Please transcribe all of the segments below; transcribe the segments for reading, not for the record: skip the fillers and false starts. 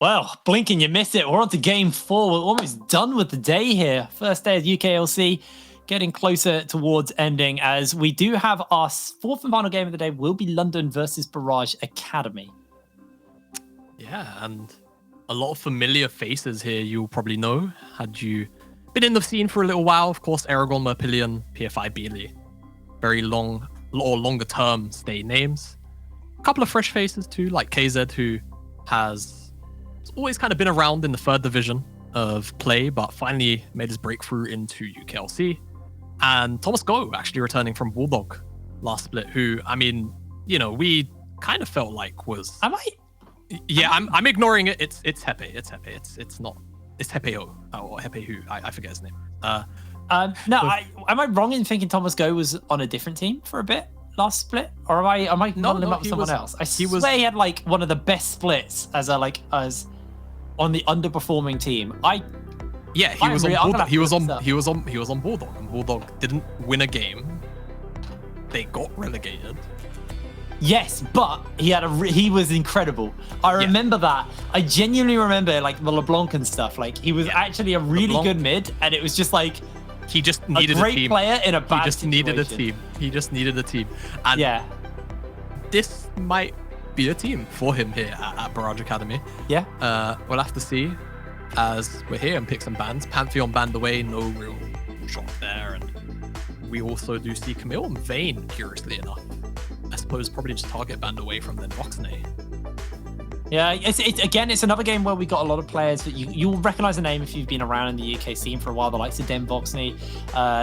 Well, blink and you miss it. We're on to game 4. We're almost done with the day here. First day of UKLC, getting closer towards ending as we do have our fourth and final game of the day will be London versus Barrage Academy. Yeah, and a lot of familiar faces here you'll probably know. Had you been in the scene for a little while, of course, Aragon, Merpillion, PFI, Beely. Very long or longer term stay names. A couple of fresh faces too, like KZ, who has always kind of been around in the 3rd division of play, but finally made his breakthrough into UKLC. And Thomas Go actually returning from Bulldog last split, who, I mean, you know, we kind of felt like was... I'm ignoring it. It's Hepe. It's Hepe. It's not... It's Hepeo. Or Hepe who. I forget his name. Am I wrong in thinking Thomas Go was on a different team for a bit last split? Or am I muddling him up with someone else? I swear he had like one of the best splits as on the underperforming team. He was on Bulldog, and Bulldog didn't win a game. They got relegated. Yes, but he was incredible. I remember that. I genuinely remember like the LeBlanc and stuff. Like he was actually a really good mid, and it was just like he just needed a great team. Player in a bad He just situation. needed a team. And this might be a team for him here at Barrage Academy. Yeah. We'll have to see as we're here and pick some bans. Pantheon banned away, no real shock there. And we also do see Camille and Vayne, curiously enough. I suppose probably just target banned away from then Voxney. Yeah, it's another game where we got a lot of players that you'll recognize the name if you've been around in the UK scene for a while. The likes of Den Voxney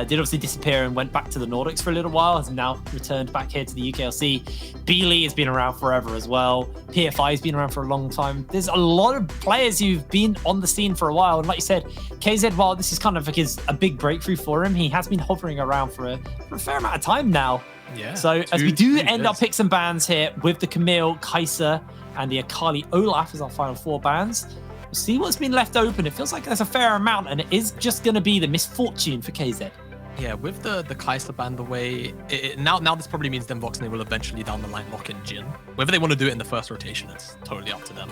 did obviously disappear and went back to the Nordics for a little while, has now returned back here to the UKLC. Beely has been around forever as well. PFI has been around for a long time. There's a lot of players who've been on the scene for a while. And like you said, KZ, while this is kind of like a big breakthrough for him, he has been hovering around for a fair amount of time now. Yeah. So as we do end up pick some bans here with the Camille, Kaiser, and the Akali Olaf as our final 4 bans. We'll see what's been left open. It feels like there's a fair amount, and it is just going to be the misfortune for KZ. Yeah, with the Kaiser band away, now this probably means then Voxney will eventually down the line lock in Jin. Whether they want to do it in the first rotation, it's totally up to them.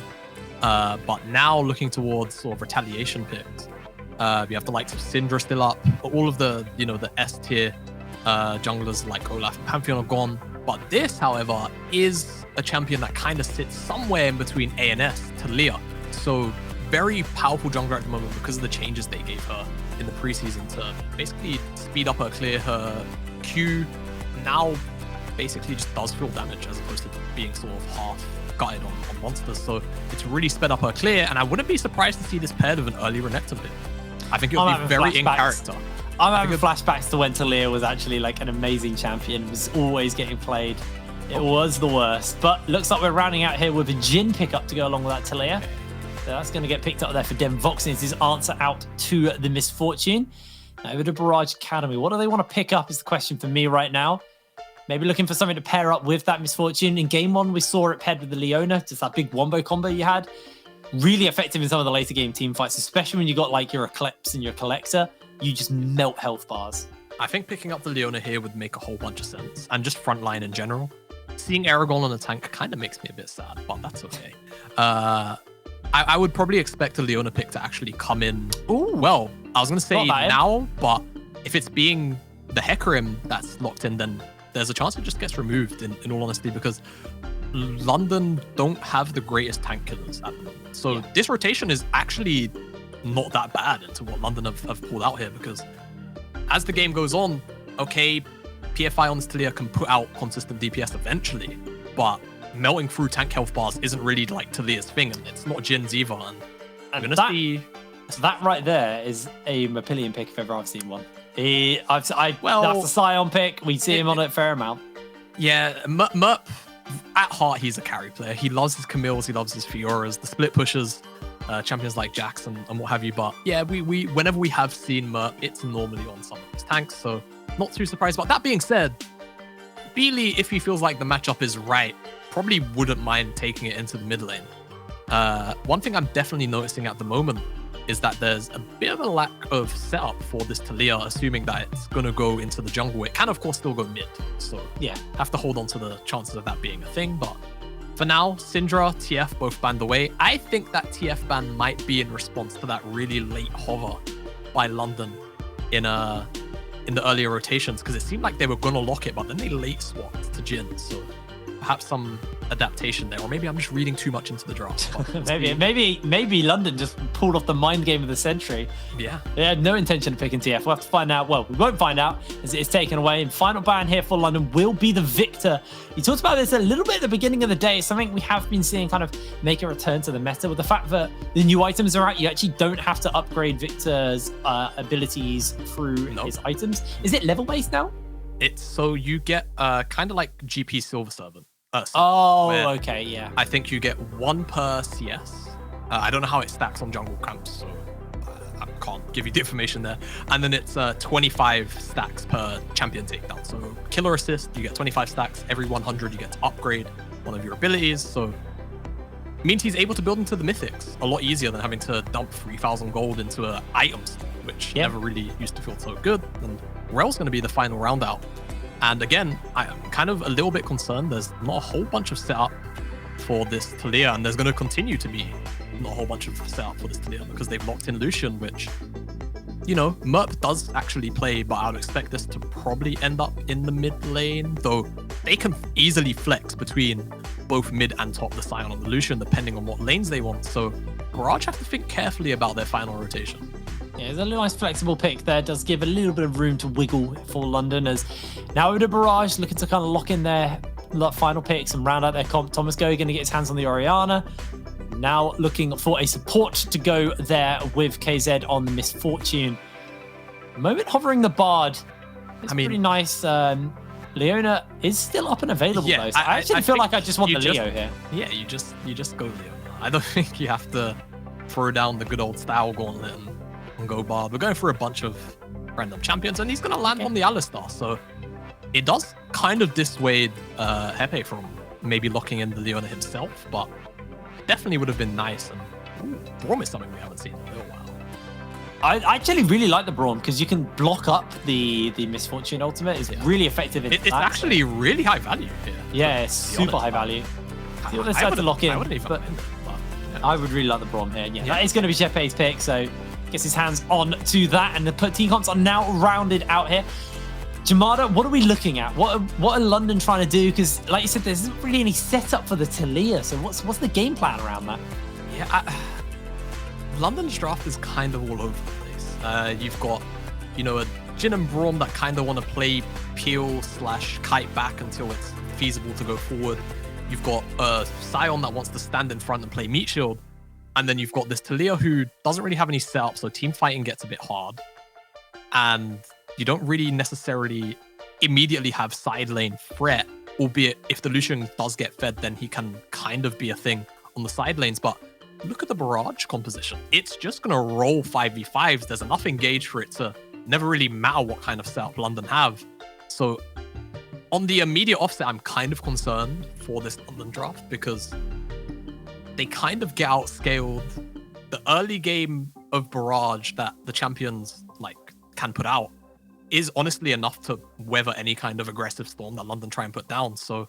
But now looking towards sort of retaliation picks, we have the likes of Syndra still up. All of the the S tier junglers like Olaf and Pantheon are gone. But this, however, is a champion that kind of sits somewhere in between A and S to Leah. So very powerful jungler at the moment because of the changes they gave her in the preseason to basically speed up her clear. Her Q now basically just does full damage as opposed to being sort of half gutted on monsters. So it's really sped up her clear, and I wouldn't be surprised to see this paired with an early Renekton pick. I think it would be very in character. I'm having flashbacks to when Talia was actually like an amazing champion, was always getting played. It was the worst, but looks like we're rounding out here with a Jin pickup to go along with that Talia. So that's going to get picked up there for Den Voxney as his answer out to the misfortune. Over to Barrage Academy. What do they want to pick up is the question for me right now. Maybe looking for something to pair up with that misfortune. In game 1, we saw it paired with the Leona, just that big wombo combo you had. Really effective in some of the later game team fights, especially when you got like your Eclipse and your Collector. You just melt health bars. I think picking up the Leona here would make a whole bunch of sense, and just frontline in general. Seeing Aragon on a tank kind of makes me a bit sad, but that's okay. I would probably expect a Leona pick to actually come in. Ooh, well, I was going to say now, but if it's being the Hecarim that's locked in, then there's a chance it just gets removed, in all honesty, because London don't have the greatest tank killers at the moment. So this rotation is actually not that bad into what London have pulled out here, because as the game goes on, okay, PFI on Talia can put out consistent DPS eventually, but melting through tank health bars isn't really like Talia's thing, and it's not Jin's either. And I'm gonna see that right there is a Merpillion pick if ever I've seen one. That's a Scion pick. We see him on it a fair amount. Yeah, Merp at heart he's a carry player. He loves his Camilles, he loves his Fioras, the split pushers. Champions like Jax and what have you, but yeah, we whenever we have seen Merp, it's normally on some of these tanks, so not too surprised. But that being said, Beely, if he feels like the matchup is right, probably wouldn't mind taking it into the mid lane. One thing I'm definitely noticing at the moment is that there's a bit of a lack of setup for this Talia, assuming that it's going to go into the jungle. It can, of course, still go mid, so yeah, have to hold on to the chances of that being a thing, but For now, Syndra, TF both banned away. I think that TF ban might be in response to that really late hover by London in the earlier rotations, because it seemed like they were gonna lock it, but then they late swapped to Jin. So perhaps some adaptation there, or maybe I'm just reading too much into the draft. maybe London just pulled off the mind game of the century. Yeah. They had no intention of picking TF. We'll have to find out. Well, we won't find out as it is taken away. And final ban here for London will be the victor. You talked about this a little bit at the beginning of the day. Something we have been seeing kind of make a return to the meta with the fact that the new items are out. You actually don't have to upgrade Victor's abilities through his items. Is it level based now? It's so you get kind of like GP Silver Servant. Okay, yeah. I think you get 1 per CS. I don't know how it stacks on jungle camps, so I can't give you the information there. And then it's 25 stacks per champion takedown. So killer assist, you get 25 stacks. Every 100, you get to upgrade one of your abilities. So it means he's able to build into the mythics a lot easier than having to dump 3,000 gold into an item store, which never really used to feel so good. And Rel's going to be the final round out. And again, I'm kind of a little bit concerned. There's not a whole bunch of setup for this Talia, and there's going to continue to be not a whole bunch of setup for this Talia because they've locked in Lucian, which, you know, Merp does actually play, but I would expect this to probably end up in the mid lane, though they can easily flex between both mid and top the Sion on the Lucian, depending on what lanes they want. So Barrage have to think carefully about their final rotation. Yeah, it's a nice flexible pick there. Does give a little bit of room to wiggle for London, as now over to Barrage, looking to kind of lock in their final picks and round out their comp. Thomas Go going to get his hands on the Orianna. Now looking for a support to go there with KZ on the Misfortune. The moment hovering the Bard. It's pretty nice. Leona is still up and available though. So I actually feel like I just want the Leo here. Yeah, you just go Leona. I don't think you have to throw down the good old style gauntlet and go Bard. We're going for a bunch of random champions, and he's going to land on the Alistar. So it does kind of dissuade Hepe from maybe locking in the Leona himself, but definitely would have been nice. And Braum is something we haven't seen in a little while. I actually really like the Braum because you can block up the Misfortune ultimate. It's really effective. It's actually really high value here. Yeah, it's super high value. The others have to lock in. I wouldn't even I would really like the Braum here. Yeah, that is going to be Shepe's pick, so gets his hands on to that, and the team comps are now rounded out here. Jamada, what are we looking at? What are London trying to do? Because, like you said, there isn't really any setup for the Talia. So what's the game plan around that? Yeah, London's draft is kind of all over the place. You've got, you know, a Jin and Braum that kind of want to play peel/kite back until it's feasible to go forward. You've got a Sion that wants to stand in front and play meat shield. And then you've got this Talia who doesn't really have any setup, so team fighting gets a bit hard. And you don't really necessarily immediately have side lane threat, albeit if the Lucian does get fed, then he can kind of be a thing on the side lanes. But look at the Barrage composition. It's just going to roll 5v5s. There's enough engage for it to never really matter what kind of setup London have. So on the immediate offset, I'm kind of concerned for this London draft because they kind of get outscaled. The early game of Barrage that the champions can put out is honestly enough to weather any kind of aggressive storm that London try and put down. So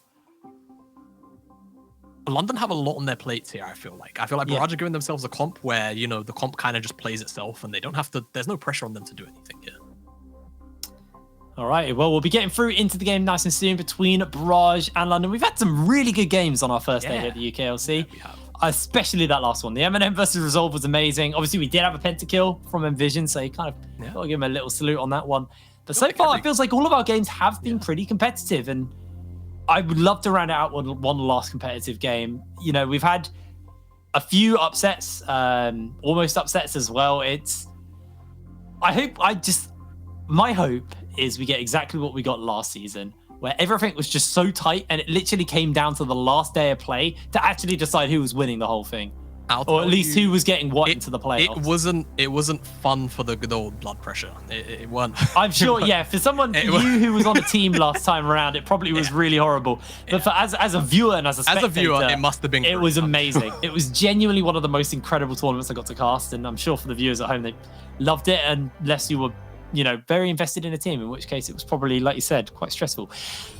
London have a lot on their plates here, I feel like. Barrage are giving themselves a comp where, you know, the comp kind of just plays itself and they don't have to, there's no pressure on them to do anything here. All right, well, we'll be getting through into the game nice and soon between Barrage and London. We've had some really good games on our first day here at the UKLC. Yeah, we have. Especially that last one. The Eminem versus Resolve was amazing. Obviously, we did have a pentakill from Envision, so you kind of got to give him a little salute on that one. But so far, it feels like all of our games have been pretty competitive, and I would love to round it out with one last competitive game. You know, we've had a few upsets, almost upsets as well. My hope is we get exactly what we got last season, where everything was just so tight and it literally came down to the last day of play to actually decide who was winning the whole thing. Or at least who was getting what into the playoffs. It wasn't fun for the good old blood pressure. It weren't. I'm sure, for someone who was on a team last time around, it probably was really horrible. But for as a viewer and as a spectator, it must have been. It was amazing. It was genuinely one of the most incredible tournaments I got to cast, and I'm sure for the viewers at home, they loved it unless you were you know, very invested in a team, in which case it was probably, like you said, quite stressful.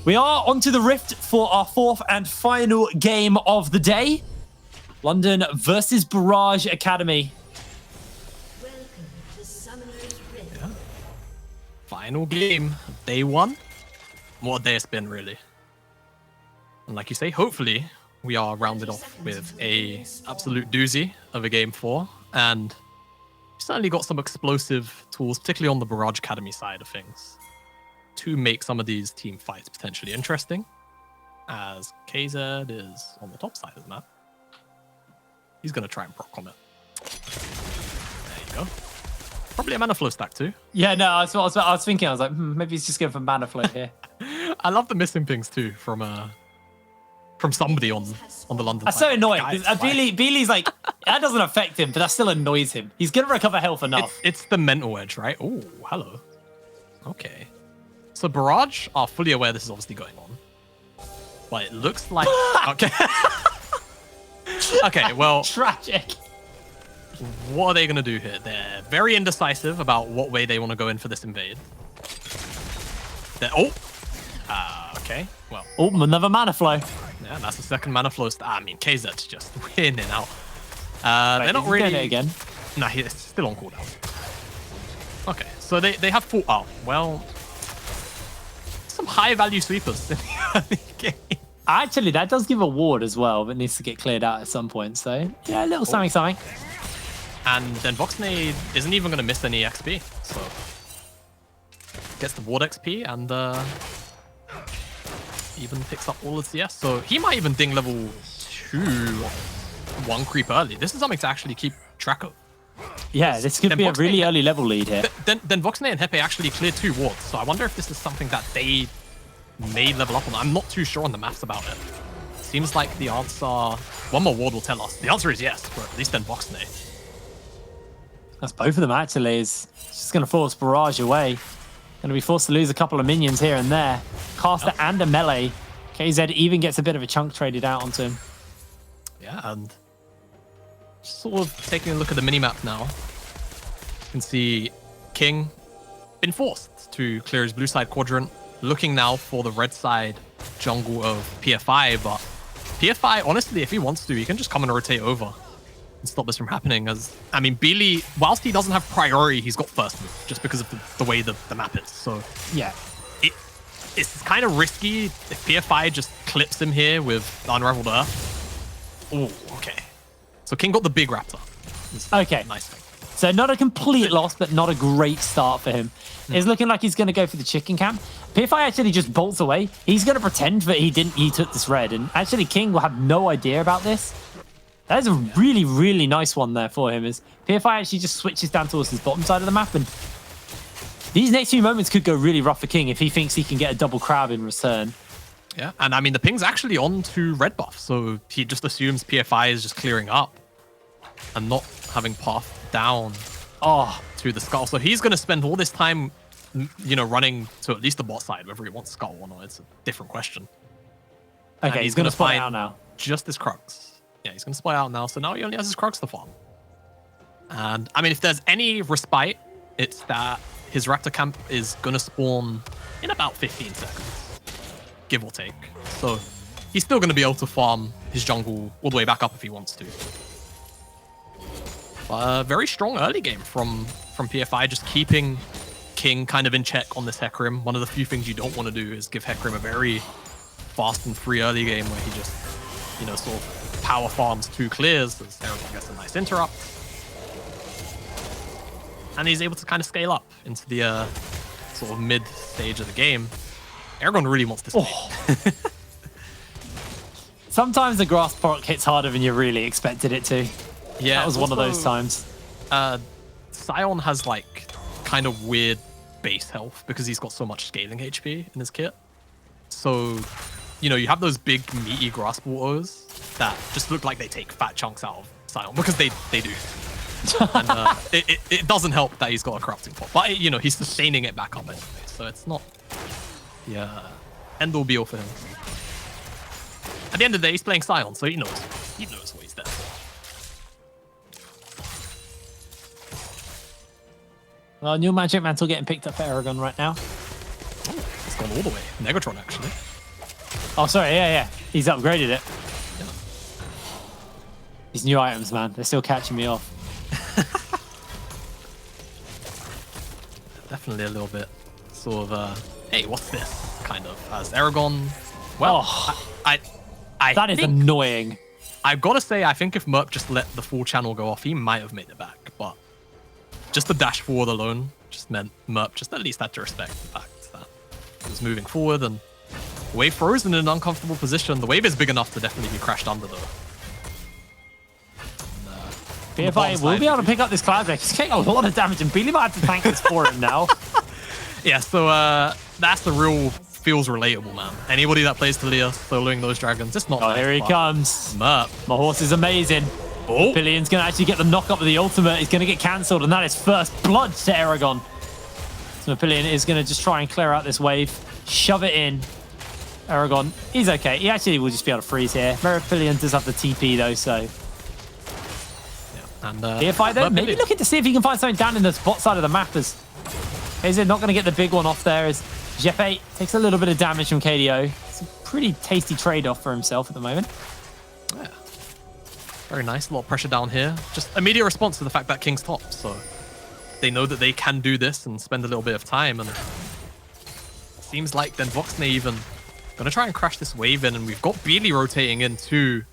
We are onto the Rift for our 4th and final game of the day. London versus Barrage Academy. Yeah. Final game, day 1. What a day it's been, really. And like you say, hopefully we are rounded off with a absolute doozy of a game 4. And certainly got some explosive tools, particularly on the Barrage Academy side of things, to make some of these team fights potentially interesting. As KZ is on the top side of the map. He's going to try and proc comment. There you go. Probably a mana flow stack too. Yeah, no, I was thinking, I was like, maybe he's just going for mana flow here. I love the missing pings too from somebody on the London That's side. so annoying. Beely's like, that doesn't affect him, but that still annoys him. He's going to recover health enough. It's the mental edge, right? Oh, hello. Okay. So Barrage are fully aware this is obviously going on. But it looks like... okay. Okay, well... Tragic. What are they going to do here? They're very indecisive about what way they want to go in for this invade. Okay. Well... Oh, another mana flow. Yeah, that's the second mana flow. I mean, KZ's just winning out. Wait, they're not really... it again. Nah, he's still on cooldown. Okay, so they have full... Oh, well... Some high-value sweepers in the early game. Actually, that does give a ward as well, but needs to get cleared out at some point. So, yeah, a little something. And then Voxney isn't even going to miss any XP. So, gets the ward XP and even picks up all of CS. So, he might even ding level 2 1 creep early. This is something to actually keep track of. Yeah, this could be a really early level lead here. Then Voxney and Hepe actually cleared 2 wards. So, I wonder if this is something that they may level up on. I'm not too sure on the maths about it. Seems like the answer... One more ward will tell us. The answer is yes, for at least then Voxney. That's both of them, actually. It's just going to force Barrage away. Going to be forced to lose a couple of minions here and there. Caster and a melee. KZ even gets a bit of a chunk traded out onto him. Yeah, and sort of taking a look at the minimap now. You can see King been forced to clear his blue side quadrant. Looking now for the red side jungle of PFI, but PFI, honestly, if he wants to, he can just come and rotate over and stop this from happening. As I mean, Beely, whilst he doesn't have priority, he's got first move just because of the way the map is. So yeah, it's kind of risky if PFI just clips him here with Unraveled Earth. Oh, okay. So King got the big raptor. Okay. Nice thing. So not a complete loss, but not a great start for him. It's looking like he's going to go for the chicken camp. PFI actually just bolts away. He's going to pretend that he took this red. And actually King will have no idea about this. That is a really, really nice one there for him. Is PFI actually just switches down towards his bottom side of the map. And these next few moments could go really rough for King if he thinks he can get a double crab in return. Yeah, and I mean, the ping's actually on to red buff. So he just assumes PFI is just clearing up and not having path down to the skull. So he's going to spend all this time, you know, running to at least the bot side, whether he wants skull or not. It's a different question. Okay, and he's going to spy out now. Just his Crux. Yeah, he's going to spy out now. So now he only has his Crux to farm. And I mean, if there's any respite, it's that his Raptor camp is going to spawn in about 15 seconds, give or take. So he's still going to be able to farm his jungle all the way back up if he wants to. Very strong early game from PFI, just keeping King kind of in check on this Hecarim. One of the few things you don't want to do is give Hecarim a very fast and free early game where he just, you know, sort of power farms 2 clears as Aragon gets a nice interrupt. And he's able to kind of scale up into the sort of mid stage of the game. Aragon really wants this game. Sometimes the grass proc hits harder than you really expected it to. Yeah, that was one of those times. Sion has like kind of weird base health because he's got so much scaling HP in his kit. So, you know, you have those big meaty grass autos that just look like they take fat chunks out of Sion because they do. And it doesn't help that he's got a corrupting pot, but you know, he's sustaining it back up anyway, so it's not the end all be all for him. At the end of the day, he's playing Sion, so he knows what he's there for. Well, new Magic Mantle getting picked up for Aragon right now. It's gone all the way. Negatron, actually. Oh, sorry. Yeah. He's upgraded it. Yeah. These new items, man. They're still catching me off. Definitely a little bit sort of, hey, what's this? Kind of. As Aragon... Well, I that is think, annoying. I've got to say, I think if Merp just let the full channel go off, he might have made it back. But just the dash forward alone just meant Merp just at least had to respect the fact that he was moving forward and wave frozen in an uncomfortable position. The wave is big enough to definitely be crashed under, though. BFI will be able to pick up this Cloud Break. He's getting a lot of damage, and Billy might have to thank this for him now. Yeah, so that's the real feels relatable, man. Anybody that plays Talia soloing those dragons, it's not. Oh, here he comes. Merp. My horse is amazing. Oh. Billion's going to actually get the knock up with the ultimate. He's going to get cancelled, and that is first blood to Aragon. So Billion is going to just try and clear out this wave, shove it in. Aragon, he's okay. He actually will just be able to freeze here. Billion does have the TP though, so. And BFI though, maybe looking to see if he can find something down in the bot side of the map. As is it not going to get the big one off there? As Jeppe takes a little bit of damage from KDO. It's a pretty tasty trade-off for himself at the moment. Yeah, very nice. A lot of pressure down here. Just immediate response to the fact that King's top. So they know that they can do this and spend a little bit of time. And it seems like then Voxney even gonna try and crash this wave in, and we've got Beely rotating in too.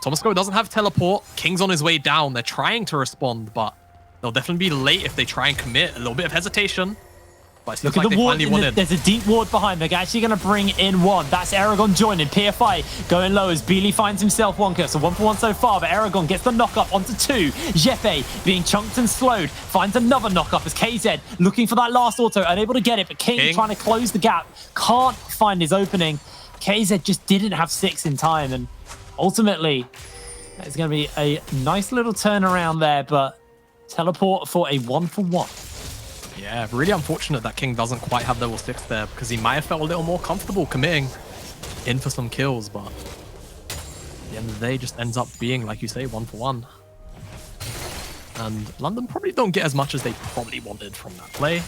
Tomasko doesn't have teleport. King's on his way down. They're trying to respond, but they'll definitely be late if they try and commit. A little bit of hesitation. But it seems like they finally won in. There's a deep ward behind. They're actually going to bring in one. That's Aragon joining. PFI going low as Beely finds himself one kill. So 1-for-1 so far, but Aragon gets the knock up onto 2. Jeppe being chunked and slowed. Finds another knock up as KZ looking for that last auto. Unable to get it, but King trying to close the gap. Can't find his opening. KZ just didn't have 6 in time. And ultimately, it's going to be a nice little turnaround there, but teleport for a 1-for-1. Yeah, really unfortunate that King doesn't quite have level 6 there, because he might have felt a little more comfortable committing in for some kills, but at the end of the day, just ends up being, like you say, 1-for-1. And London probably don't get as much as they probably wanted from that play.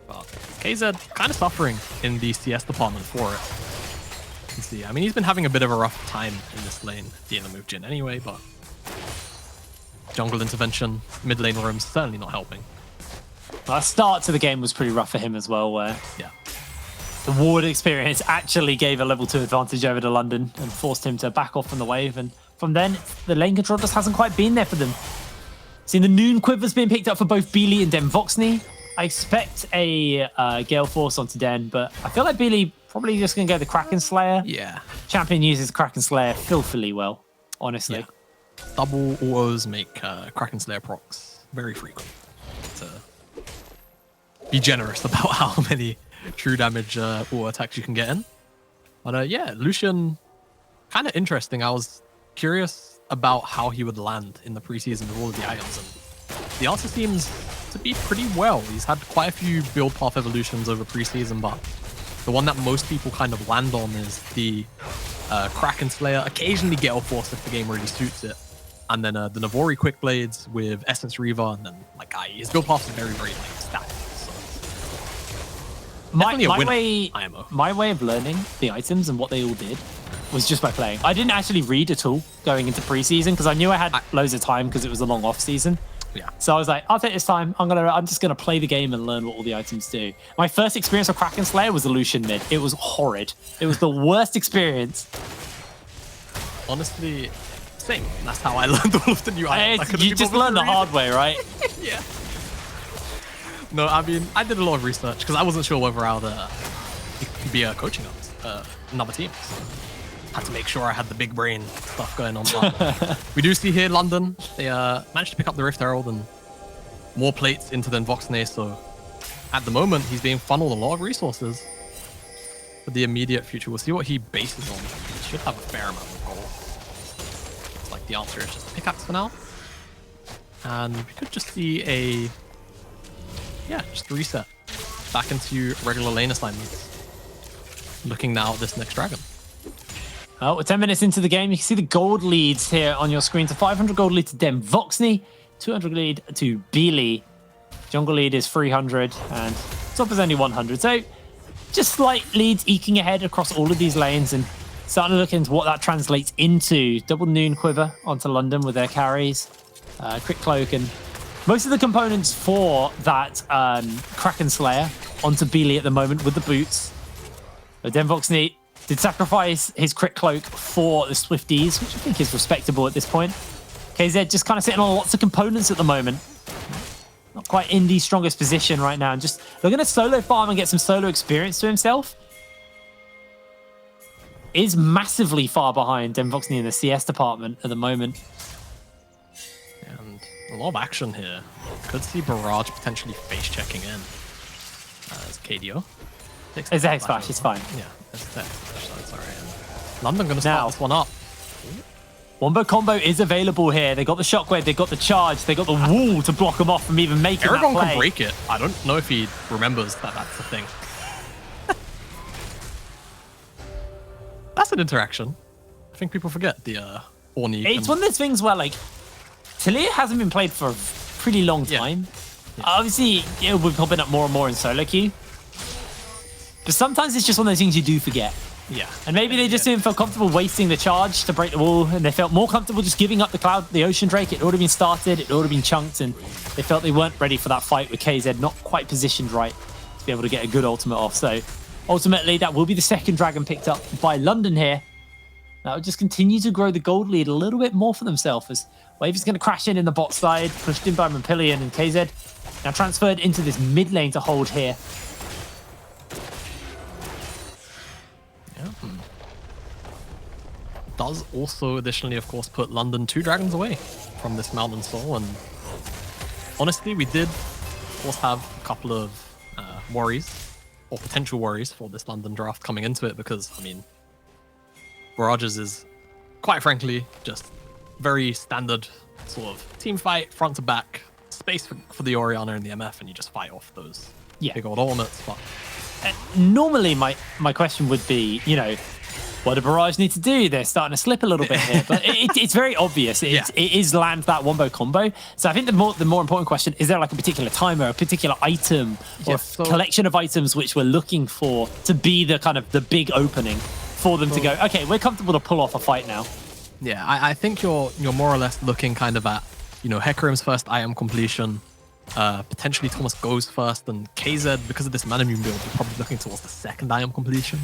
But KZ kind of suffering in the CS department for it. You can see, I mean, he's been having a bit of a rough time in this lane, the inner move Jin anyway, but jungle intervention, mid lane roam's certainly not helping. Well, start to the game was pretty rough for him as well, where the ward experience actually gave a level 2 advantage over to London and forced him to back off from the wave. And from then, the lane control just hasn't quite been there for them. Seeing the Noon Quivers being picked up for both Beely and Den Voxney. I expect a Gale Force onto Den, but I feel like Beely probably just going to go the Kraken Slayer. Yeah. Champion uses Kraken Slayer filthily well, honestly. Yeah. Double autos make Kraken Slayer procs very frequent. To be generous about how many true damage auto attacks you can get in. But yeah, Lucian, kind of interesting. I was curious about how he would land in the preseason with all of the items, and the answer seems to be pretty well. He's had quite a few build path evolutions over preseason, but the one that most people kind of land on is the Kraken Slayer, occasionally Gale Force if the game really suits it. And then the Navori Quick Blades with Essence Reaver, and then like his build path is very, very like static. So my way of learning the items and what they all did was just by playing. I didn't actually read at all going into preseason because I knew I had loads of time because it was a long off season. Yeah. So I was like, I'll take this time. I'm just gonna play the game and learn what all the items do. My first experience with Kraken Slayer was the Lucian mid. It was horrid. It was the worst experience. Honestly, same. That's how I learned all of the new items. You just learn the hard way, right? Yeah. No, I mean, I did a lot of research because I wasn't sure whether I would be coaching another team. So had to make sure I had the big brain stuff going on. We do see here London. They managed to pick up the Rift Herald and more plates into Den Voxney. So at the moment, he's being funneled a lot of resources for the immediate future. We'll see what he bases on. He should have a fair amount of gold. It's like the answer is just pickaxe for now. And we could just see just reset back into regular lane assignments. Looking now at this next dragon. Oh, we're 10 minutes into the game. You can see the gold leads here on your screen. To 500 gold lead to Den Voxney, 200 lead to Beely. Jungle lead is 300 and top is only 100. So just slight leads eking ahead across all of these lanes and starting to look into what that translates into. Double Noon Quiver onto London with their carries. Crit Cloak and most of the components for that Kraken Slayer onto Beely at the moment with the boots. But Denvoxney did sacrifice his Crit Cloak for the Swifties, which I think is respectable at this point. KZ just kind of sitting on lots of components at the moment. Not quite in the strongest position right now. And just looking at solo farm and get some solo experience to himself. Is massively far behind Denvoxney in the CS department at the moment. And a lot of action here. Could see Barrage potentially face checking in. As KDO. It's a Hex Flash, it's fine. Yeah, it's a Hex Flash, that's alright. London gonna start this one up. Wombo combo is available here. They got the shockwave, they got the charge, they got the wall to block them off from even making Aragon that play. can break it. I don't know if he remembers that that's the thing. That's an interaction. I think people forget the Orny. It's one of those things where like Taliyah hasn't been played for a pretty long time. Yeah. Obviously, it will be popping up more and more in solo queue. But sometimes it's just one of those things you do forget. Yeah. And maybe they just didn't feel comfortable wasting the charge to break the wall, and they felt more comfortable just giving up the Ocean Drake. It had already been started, it had already been chunked, and they felt they weren't ready for that fight with KZ, not quite positioned right to be able to get a good ultimate off. So ultimately, that will be the second dragon picked up by London here. That will just continue to grow the gold lead a little bit more for themselves as Wave is going to crash in the bot side, pushed in by Mampillion, and KZ now transferred into this mid lane to hold here. Does also additionally, of course, put London 2 dragons away from this Mountain Soul. And honestly, we did, of course, have a couple of worries or potential worries for this London draft coming into it because, I mean, Barrages is, quite frankly, just very standard sort of team fight, front to back, space for the Orianna and the MF, and you just fight off those big old ornaments. But normally, my question would be, you know, what do Barrage need to do? They're starting to slip a little bit here, but it's very obvious. It is land that wombo combo. So I think the more important question, is there like a particular timer, a particular item, or a collection of items which we're looking for to be the kind of the big opening for them to go, okay, we're comfortable to pull off a fight now? Yeah, I think you're more or less looking kind of at, you know, Hecarim's first item completion, potentially Thomas goes first, and KZ, because of this Manamune build, you're probably looking towards the second item completion.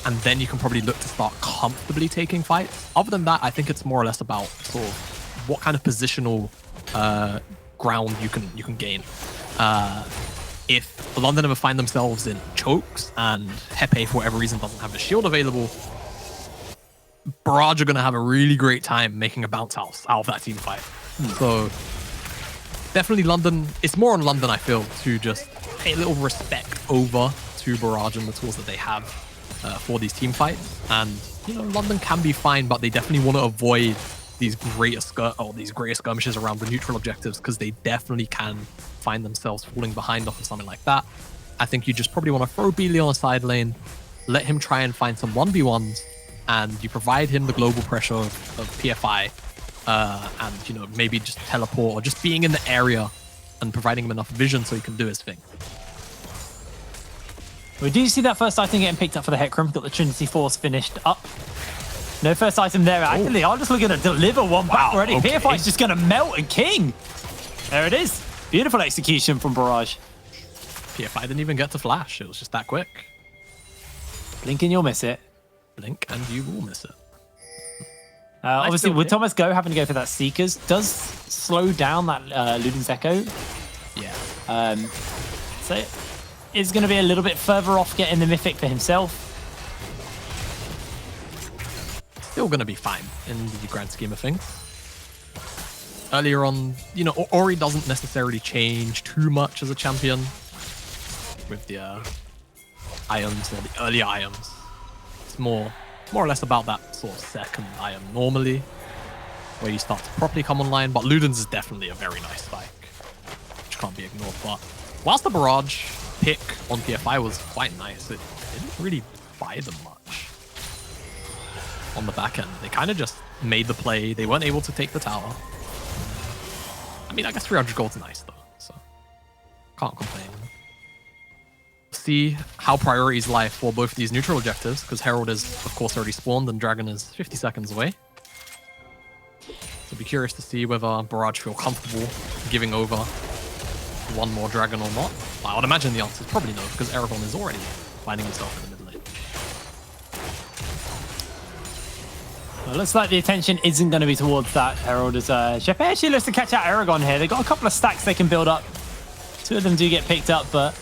And then you can probably look to start comfortably taking fights. Other than that, I think it's more or less about sort of what kind of positional ground you can gain. If London ever find themselves in chokes and Hepe, for whatever reason, doesn't have a shield available, Barrage are going to have a really great time making a bounce out of that team fight. So definitely London, it's more on London, I feel, to just pay a little respect over to Barrage and the tools that they have for these team fights. And, you know, London can be fine, but they definitely want to avoid these greater skirmishes around the neutral objectives, because they definitely can find themselves falling behind off of something like that. I think you just probably want to throw Beely on a side lane, let him try and find some 1v1s, and you provide him the global pressure of PFI, and, you know, maybe just teleport or just being in the area and providing him enough vision so he can do his thing. We do see that first item getting picked up for the Hecarim. Got the Trinity Force finished up. No first item there. Actually, I'm just looking to deliver one back already. Okay. PFI is just going to melt and king. There it is. Beautiful execution from Barrage. PFI didn't even get to flash. It was just that quick. Blink and you'll miss it. Blink and you will miss it. Obviously, with Thomas having to go for that Seekers, does slow down that Luden's Echo. Yeah. So it's going to be a little bit further off getting the Mythic for himself. Still going to be fine in the grand scheme of things. Earlier on, you know, Ori doesn't necessarily change too much as a champion with the items or the early items. It's more or less about that sort of second item normally, where you start to properly come online. But Luden's is definitely a very nice spike, which can't be ignored. But whilst the Barrage pick on PFI was quite nice, it didn't really buy them much on the back end. They kind of just made the play. They weren't able to take the tower. I mean, I guess 300 gold's nice though, so can't complain. See how priorities lie for both of these neutral objectives, because Herald is, of course, already spawned and Dragon is 50 seconds away. So be curious to see whether Barrage feel comfortable giving over one more Dragon or not. I would imagine the answer is probably no, because Aragon is already finding himself in the mid lane. Well, looks like the attention isn't going to be towards that Herald as Jeppe actually looks to catch out Aragon here. They've got a couple of stacks they can build up. Two of them do get picked up, but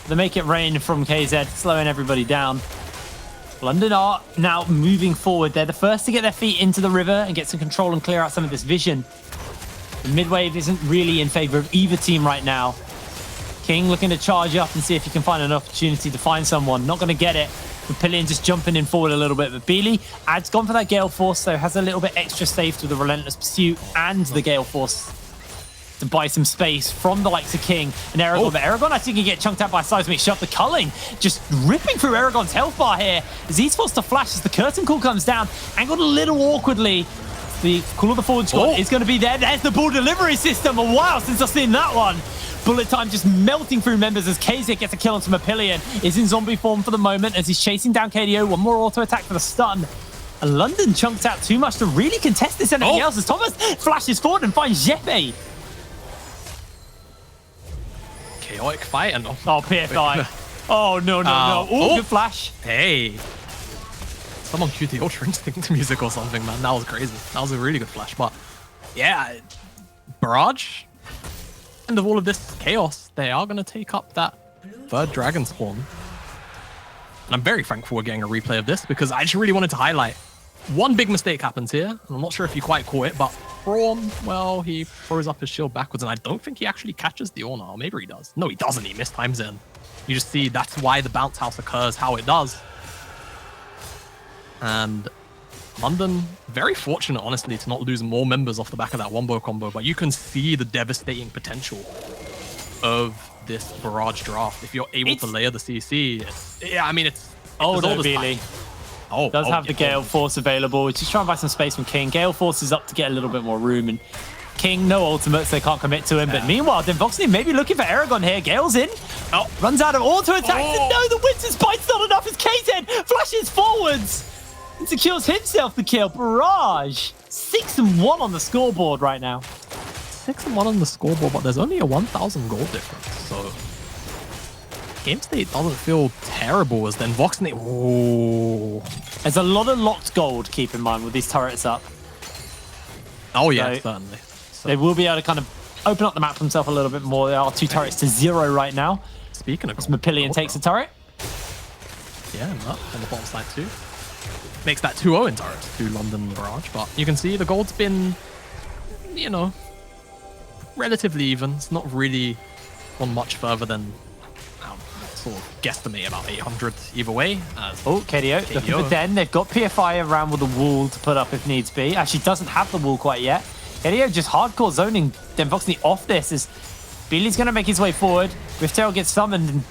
they make it rain from KZ, slowing everybody down. London are now moving forward. They're the first to get their feet into the river and get some control and clear out some of this vision. The mid wave isn't really in favor of either team right now. King looking to charge up and see if he can find an opportunity to find someone. Not going to get it. Papillion just jumping in forward a little bit. But Beely has gone for that Gale Force, so has a little bit extra safe with the Relentless Pursuit and the Gale Force to buy some space from the likes of King and Aragon. But Aragon, I think, can get chunked out by Seismic Shot. The culling just ripping through Aragon's health bar here as he's forced to flash as the curtain call comes down. Angled a little awkwardly. The call of the forward squad is going to be there. There's the ball delivery system. A while since I've seen that one. Bullet time just melting through members as KZ gets a kill onto Papillion. Is in zombie form for the moment as he's chasing down KDO. One more auto attack for the stun. And London chunked out too much to really contest this anything else as Thomas flashes forward and finds Jeppe. Chaotic fight and PFI. Oh, no. Oh, good flash. Hey. Someone cued the Ultra Instinct music or something, man. That was crazy. That was a really good flash. But yeah, Barrage, end of all of this chaos, they are going to take up that third Dragon spawn. And I'm very thankful we're getting a replay of this because I just really wanted to highlight one big mistake happens here. I'm not sure if you quite caught it, but Braum, well, he throws up his shield backwards, and I don't think he actually catches the Orna. Or maybe he does. No, he doesn't. He mistimes in. You just see that's why the bounce house occurs how it does. And London, very fortunate, honestly, to not lose more members off the back of that wombo combo, but you can see the devastating potential of this Barrage draft. If you're able to layer the CC, it's Beely does have the Gale Force available. He's just trying to buy some space from King. Gale Force is up to get a little bit more room, and King, no ultimates, they can't commit to him. But meanwhile, Voxney maybe looking for Aragon here. Gale's in. Runs out of auto attacks. And no, the Winter's Bite's not enough as KZ flashes forwards and secures himself the kill. Barrage, 6-1 on the scoreboard right now. 6-1 on the scoreboard, but there's only a 1,000 gold difference. So game state doesn't feel terrible as then Voxney. There's a lot of locked gold, keep in mind, with these turrets up. Oh yeah, certainly. So they will be able to kind of open up the map for themselves a little bit more. There are 2 turrets to 0 right now. Speaking of Papillion takes a turret. Yeah, and that on the bottom side too. Makes that 2-0 in turret to London Barrage, but you can see the gold's been, relatively even. It's not really gone much further than sort of guesstimate about 800 either way. KDO looking for Den. They've got PFI around with a wall to put up if needs be. Actually doesn't have the wall quite yet. KDO just hardcore zoning Voxney off this as Beely's going to make his way forward. Riftail gets summoned, and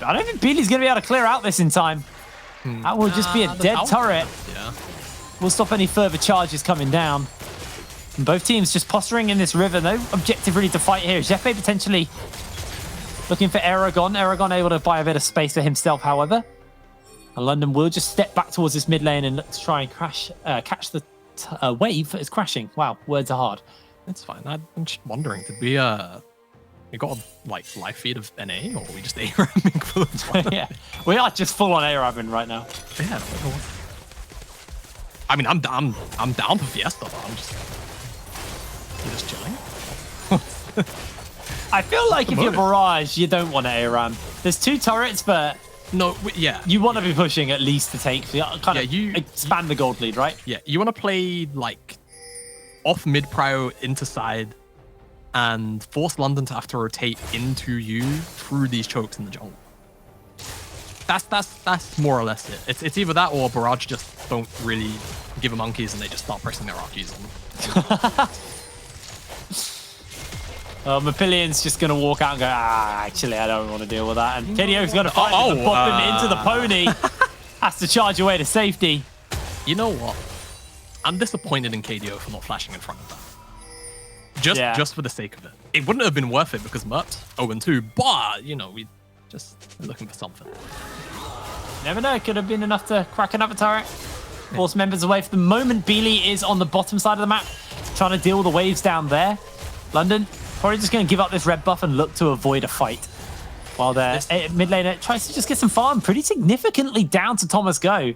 I don't think Beely's going to be able to clear out this in time. That will just be a dead turret. Yeah. We'll stop any further charges coming down. And both teams just posturing in this river. No objective really to fight here. Jeppe potentially looking for Aragon. Aragon able to buy a bit of space for himself, however. And London will just step back towards this mid lane and look to try and catch the wave that is crashing. Wow, words are hard. It's fine. I'm just wondering, did we got a live feed of NA, or are we just A-ramming for the Yeah, we are just full on A-ramming right now. Yeah. I mean, I'm down for Fiesta, but I'm just chilling. I feel like if you're Barrage, you don't want to A-ram. There's 2 turrets, but no, you want to be pushing at least to take expand the gold lead, right? Yeah, you want to play off mid prio into side and force London to have to rotate into you through these chokes in the jungle. That's more or less it. It's either that or Barrage just don't really give a monkeys and they just start pressing their RQs on them. Papillion's just going to walk out and go, actually, I don't want to deal with that. And KDO's going to fight him and pop him into the pony. Has to charge away to safety. You know what? I'm disappointed in KDO for not flashing in front of that. just for the sake of it. It wouldn't have been worth it because Merp's 0-2, but, you know, we just looking for something. Never know, it could have been enough to crack another turret. Force members away for the moment. Beely is on the bottom side of the map, trying to deal with the waves down there. London probably just going to give up this red buff and look to avoid a fight. While their mid laner tries to just get some farm pretty significantly down to Thomas Go.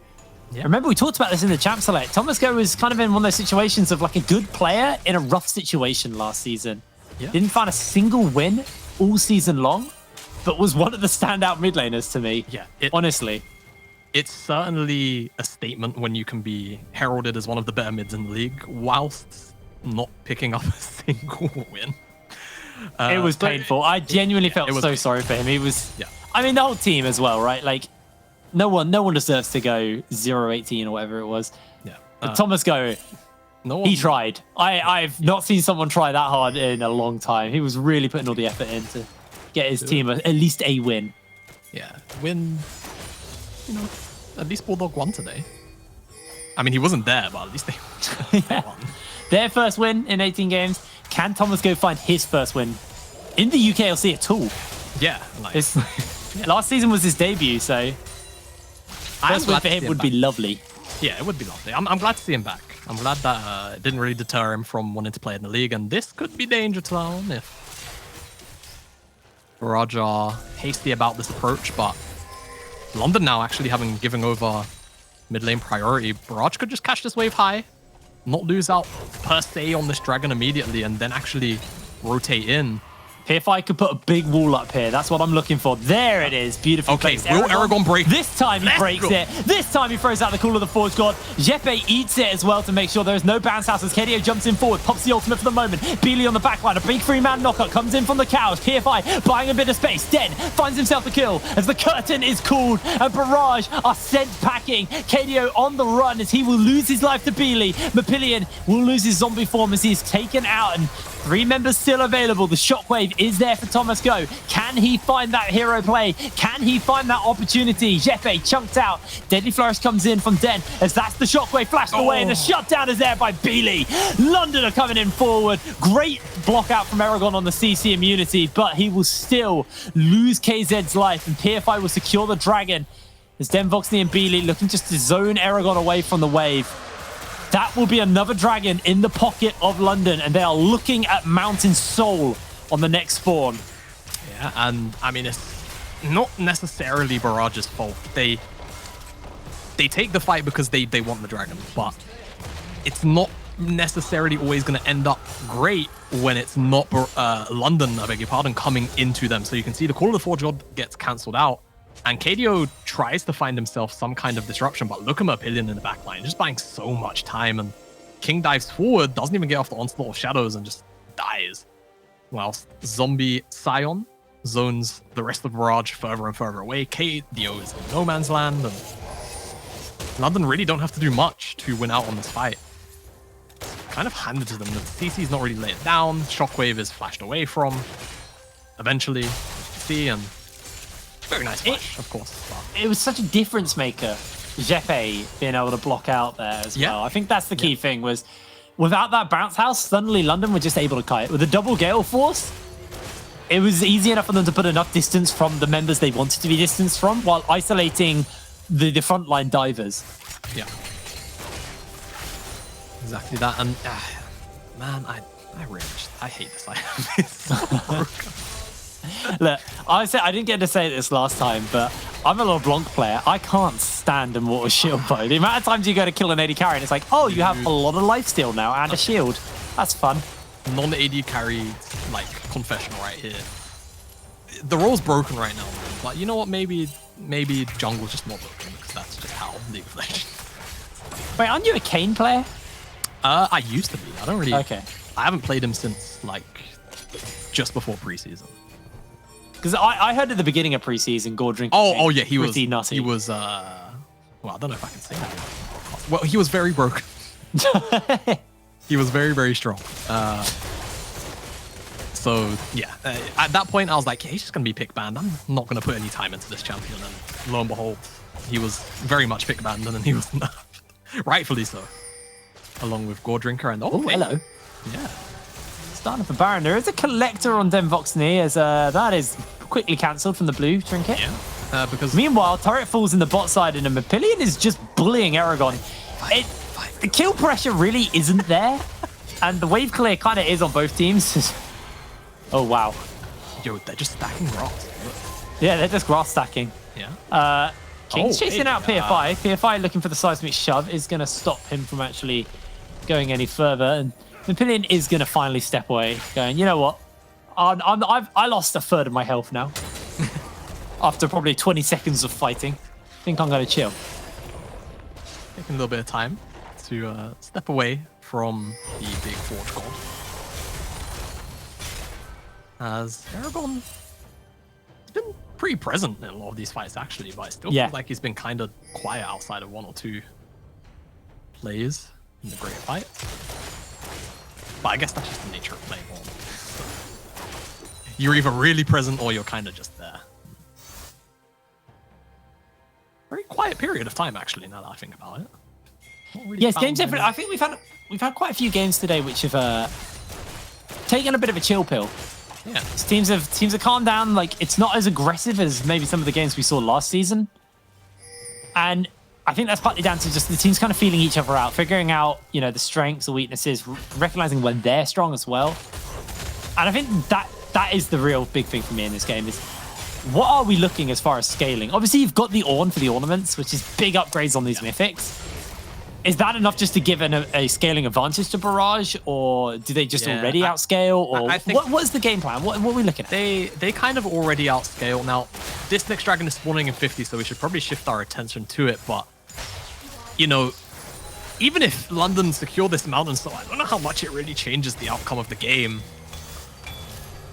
Yeah. Remember, we talked about this in the Champ Select. Thomas Go was kind of in one of those situations of like a good player in a rough situation last season. Yeah. Didn't find a single win all season long, but was one of the standout mid laners to me. Yeah, honestly. It's certainly a statement when you can be heralded as one of the better mids in the league whilst not picking up a single win. It was painful. I genuinely felt so sorry for him. He was, I mean, the whole team as well, right? Like, no one deserves to go 0-18 or whatever it was. Yeah. But Thomas Go, he tried. I've not seen someone try that hard in a long time. He was really putting all the effort in to get his team at least a win. Yeah, win. You know, at least Bulldog won today. I mean, he wasn't there, but at least they won. Their first win in 18 games. Can Thomas Go find his first win in the UKLC at all? Yeah. Like, last season was his debut, so first win for him would be lovely. Yeah, it would be lovely. I'm glad to see him back. I'm glad that it didn't really deter him from wanting to play in the league, and this could be danger zone if Barrage are hasty about this approach, but London now actually giving over mid lane priority. Barrage could just catch this wave high, not lose out per se on this dragon immediately, and then actually rotate in. If I could put a big wall up here, that's what I'm looking for. There it is, beautiful. Okay, will Aragon break? This time he breaks it. This time he throws out the Call of the Forge God. Jeppe eats it as well to make sure there is no bounce house as KDO jumps in forward, pops the ultimate for the moment. Beely on the backline, a big 3-man knockout comes in from the cows. PFI buying a bit of space. Den finds himself the kill as the curtain is called and Barrage are sent packing. KDO on the run as he will lose his life to Beely. Mapillion will lose his zombie form as he's taken out, and 3 members still available. The shockwave is there for Thomas Go. Can he find that hero play? Can he find that opportunity? Jeppe chunked out. Deadly Flourish comes in from Den as that's the shockwave flashed away, and the shutdown is there by Beely. London are coming in forward. Great block out from Aragon on the CC immunity, but he will still lose KZ's life, and PFI will secure the dragon as Den, Voxney, and Beely looking just to zone Aragon away from the wave. That will be another dragon in the pocket of London, and they are looking at Mountain Soul on the next spawn. Yeah, and I mean, it's not necessarily Barrage's fault. They take the fight because they want the dragon, but it's not necessarily always going to end up great when it's not London, I beg your pardon, coming into them. So you can see the Call of the Forge God gets cancelled out, and KDO tries to find himself some kind of disruption, but look at Mapillion in the backline, just buying so much time, and King dives forward, doesn't even get off the onslaught of shadows, and just dies. Whilst Zombie Scion zones the rest of Barrage further and further away. KDO is in no man's land, and London really don't have to do much to win out on this fight. Kind of handed to them. The CC's not really laid down. Shockwave is flashed away from. Eventually, see, and very nice flash, of course. But it was such a difference maker, Jeppe being able to block out there as well. I think that's the key thing was, without that bounce house, suddenly London were just able to kite. With a double Gale Force, it was easy enough for them to put enough distance from the members they wanted to be distanced from while isolating the frontline divers. Yeah. Exactly that. And man, I hate this item. It's so broken. Look, I didn't get to say this last time, but I'm a LeBlanc player. I can't stand Immortal Shield Bow. The amount of times you go to kill an AD carry and it's like, oh, you have a lot of lifesteal now and a shield. That's fun. Non-AD carry, like, confessional right here. The role's broken right now, but you know what? Maybe jungle's just not broken because that's just how League of Legends. Wait, aren't you a Kayn player? I used to be. I don't really. Okay. I haven't played him since like just before preseason. Because I heard at the beginning of preseason, Gordrin. Oh yeah, he was pretty nutty. He was. Well, I don't know if I can say that. Well, he was very broken. He was very, very strong. So yeah, at that point I was like, yeah, he's just gonna be pick banned. I'm not gonna put any time into this champion. And lo and behold, he was very much pick banned, and then he was nerfed, rightfully so, along with Gore Drinker and oh, hello. Yeah. starting for Baron. There is a collector on Denvoxney as that is quickly cancelled from the blue trinket. Yeah, because meanwhile, turret falls in the bot side and Mapillion is just bullying Aragon. The kill pressure really isn't there. And the wave clear kind of is on both teams. Oh, wow. Yo, they're just stacking grass. Yeah, they're just grass stacking. Yeah. King's chasing out PFI. PFI looking for the seismic shove is going to stop him from actually going any further. And Mapillion is going to finally step away, going, you know what? I lost a third of my health now. After probably 20 seconds of fighting. I think I'm going to chill. Taking a little bit of time to step away from the big Forge God. As Aragon has been pretty present in a lot of these fights, actually, but it still feels like he's been kind of quiet outside of one or two plays in the great fight. But I guess that's just the nature of playing one. You're either really present or you're kind of just there. Very quiet period of time, actually, now that I think about it. Really yes, games definitely. I think we've had quite a few games today which have taken a bit of a chill pill. Yeah, teams have calmed down. Like, it's not as aggressive as maybe some of the games we saw last season, and I think that's partly down to just the teams kind of feeling each other out, figuring out, you know, the strengths or weaknesses, recognizing when they're strong as well. And I think that is the real big thing for me in this game is what are we looking as far as scaling? Obviously, you've got the Ornn for the ornaments, which is big upgrades on these mythics. Is that enough just to give a scaling advantage to Barrage, or do they just already outscale? Or I think what is the game plan? What are we looking at? They kind of already outscale. Now, this next dragon is spawning in 50, so we should probably shift our attention to it. But, you know, even if London secure this mountain, so I don't know how much it really changes the outcome of the game.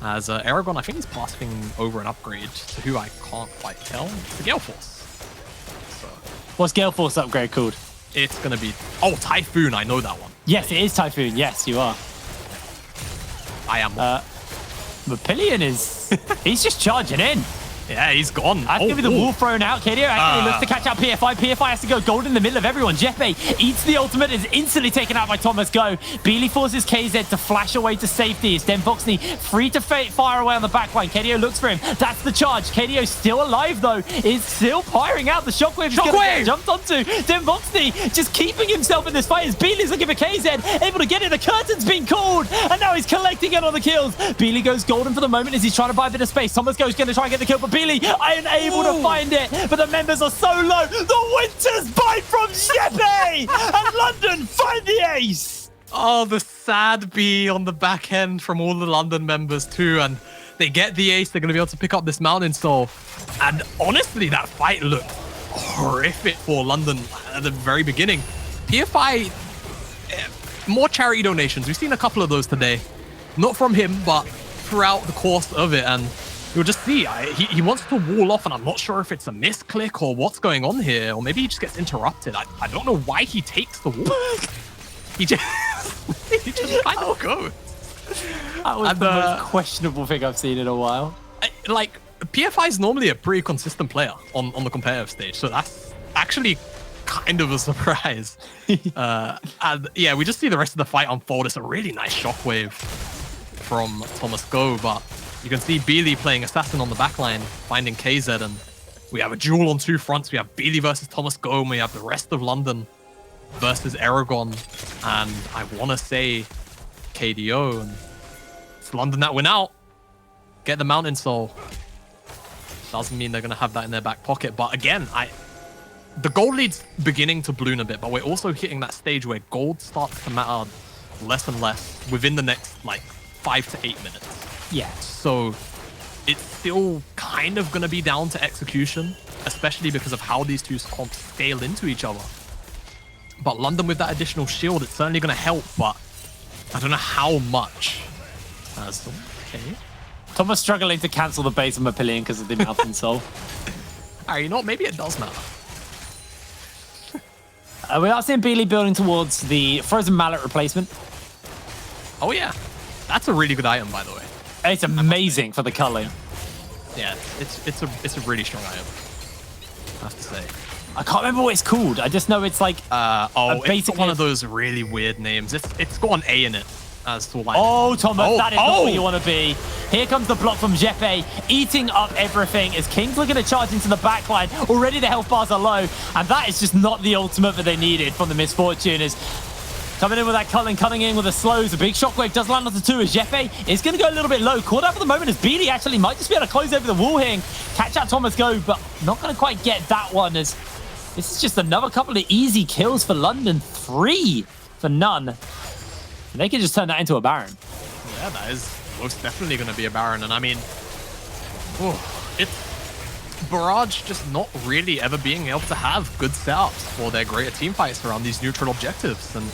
As Aragon, I think he's passing over an upgrade to who I can't quite tell. It's the Gale Force. So, what's Gale Force upgrade called? It's going to be... Oh, Typhoon. I know that one. Yes, it is Typhoon. Yes, you are. I am. Mapillion is... he's just charging in. Yeah, he's gone. That's going to be the wall thrown out. KDO actually looks to catch out PFI. PFI has to go gold in the middle of everyone. Jeppe eats the ultimate, is instantly taken out by Thomas Go. Beely forces KZ to flash away to safety. It's Denvoxney free to fire away on the backline. KDO looks for him. That's the charge. KDO still alive, though. Is still firing out. The shockwave is going to get jumped onto. Denvoxney just keeping himself in this fight as Beely's looking for KZ. Able to get it. The curtain's been called. And now he's collecting it on the kills. Beely goes golden for the moment as he's trying to buy a bit of space. Thomas Go's going to try and get the kill, but Beely unable to find it, but the members are so low. The Winter's Bite from Jeppe, and London find the ace. Oh, the sad B on the back end from all the London members too, and they get the ace. They're going to be able to pick up this mountain soul. And honestly, that fight looked horrific for London at the very beginning. PFI, more charity donations. We've seen a couple of those today. Not from him, but throughout the course of it, and you'll just see, he wants to wall off, and I'm not sure if it's a misclick or what's going on here, or maybe he just gets interrupted. I don't know why he takes the wall. he just kind of goes. That was the most questionable thing I've seen in a while. Like, PFI is normally a pretty consistent player on the competitive stage, so that's actually kind of a surprise. And yeah, we just see the rest of the fight unfold. It's a really nice shockwave from Thomas Go, but you can see Beely playing Assassin on the backline, finding KZ, and we have a duel on two fronts. We have Beely versus Thomas Go, and we have the rest of London versus Aragon, and I want to say KDO, and it's London that win out. Get the Mountain Soul. Doesn't mean they're going to have that in their back pocket, but again, the gold lead's beginning to balloon a bit, but we're also hitting that stage where gold starts to matter less and less within the next, like, 5 to 8 minutes. Yeah. So it's still kind of going to be down to execution, especially because of how these two comps scale into each other. But London with that additional shield, it's certainly going to help, but I don't know how much. Okay. Thomas struggling to cancel the base of Mapillion because of the Mountain Soul. Alright, you know what? Maybe it does matter. We are seeing Beely building towards the Frozen Mallet replacement. Oh yeah. That's a really good item, by the way. It's amazing for the culling. Yeah, it's a really strong item, I have to say. I can't remember what it's called. I just know it's like it's one of those really weird names. It's got an A in it. as to like... Oh, Thomas, that is not where you want to be. Here comes the block from Jeppe, eating up everything as King's looking to charge into the backline. Already the health bars are low, and that is just not the ultimate that they needed from the Misfortune. Is coming in with that Cullen, cutting in with the slows. A big shockwave does land on the 2 as Jeppe is going to go a little bit low. Caught out for the moment as Beely actually might just be able to close over the wall here and catch out Thomas Go, but not going to quite get that one as this is just another couple of easy kills for London. 3 for none. And they can just turn that into a Baron. Yeah, that is most definitely going to be a Baron. And I mean, it's Barrage just not really ever being able to have good setups for their greater team fights around these neutral objectives. And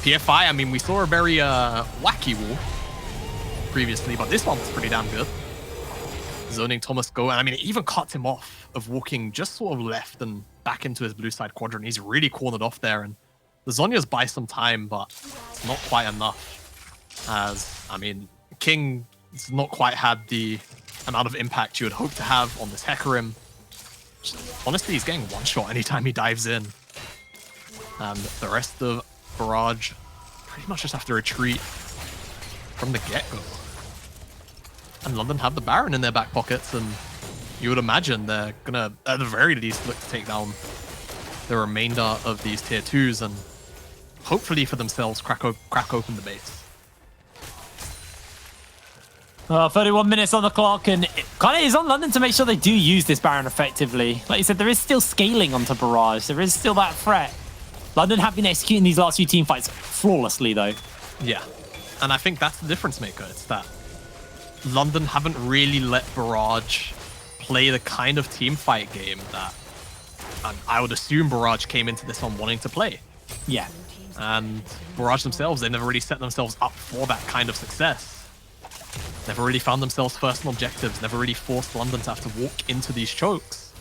PFI, I mean, we saw a very wacky wall previously, but this one was pretty damn good. Zoning Thomas Go, and I mean, it even cuts him off of walking just sort of left and back into his blue side quadrant. He's really cornered off there, and the Zhonya's buy some time, but it's not quite enough. As, I mean, King has not quite had the amount of impact you would hope to have on this Hecarim. Honestly, he's getting one shot anytime he dives in. And the rest of Barrage pretty much just have to retreat from the get-go. And London have the Baron in their back pockets, and you would imagine they're gonna, at the very least, look to take down the remainder of these tier 2s and hopefully for themselves crack open the base. 31 minutes on the clock, and it kind of is on London to make sure they do use this Baron effectively. Like you said, there is still scaling onto Barrage. There is still that threat. London have been executing these last few team fights flawlessly, though. Yeah. And I think that's the difference maker. It's that London haven't really let Barrage play the kind of team fight game that I would assume Barrage came into this one wanting to play. Yeah. And Barrage themselves, they never really set themselves up for that kind of success. Never really found themselves first on objectives, never really forced London to have to walk into these chokes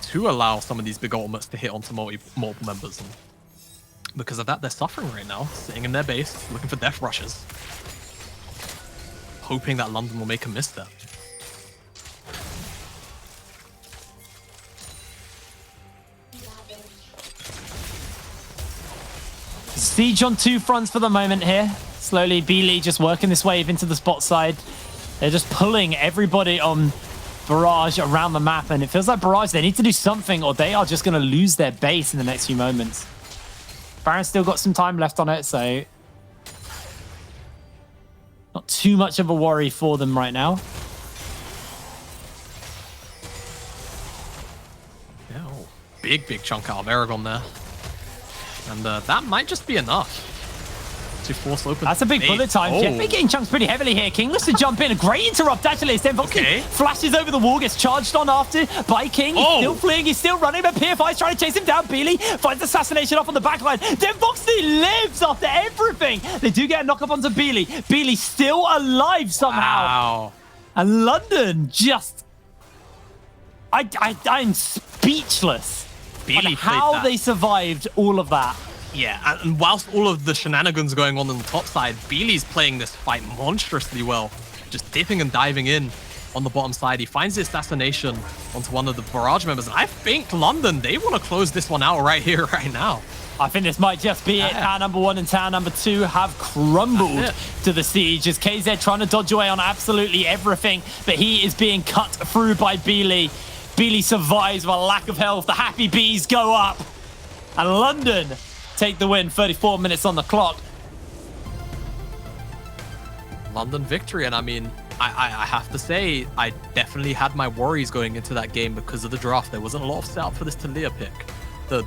to allow some of these big ultimates to hit onto multiple members. And because of that, they're suffering right now, sitting in their base, looking for death rushes, hoping that London will make a misstep. Siege on 2 fronts for the moment here. Slowly, Beely just working this wave into the spot side. They're just pulling everybody on Barrage around the map, and it feels like Barrage, they need to do something or they are just going to lose their base in the next few moments. Baron's still got some time left on it, so not too much of a worry for them right now. Yeah, big chunk out of Aragon there. And that might just be enough to force open. That's a big bullet time. Jeppe getting chunked pretty heavily here. King looks to jump in. A great interrupt, actually. Stenvoxy flashes over the wall, gets charged on after by King. He's still fleeing, he's still running, but PFI is trying to chase him down. Beely finds assassination off on the backline. Stenvoxy lives after everything. They do get a knock up onto Beely. Beely still alive somehow. Wow. And London just... I'm speechless on how they survived all of that. Yeah, and whilst all of the shenanigans going on the top side, Beely's playing this fight monstrously well. Just dipping and diving in on the bottom side. He finds the assassination onto one of the Barrage members. And I think London, they want to close this one out right here, right now. I think this might just be it. Tower number 1 and tower number 2 have crumbled to the siege as KZ trying to dodge away on absolutely everything, but he is being cut through by Beely. Beely survives with a lack of health. The happy bees go up. And London take the win. 34 minutes on the clock. London victory. And I mean, I have to say, I definitely had my worries going into that game because of the draft. There wasn't a lot of setup for this Talia pick. The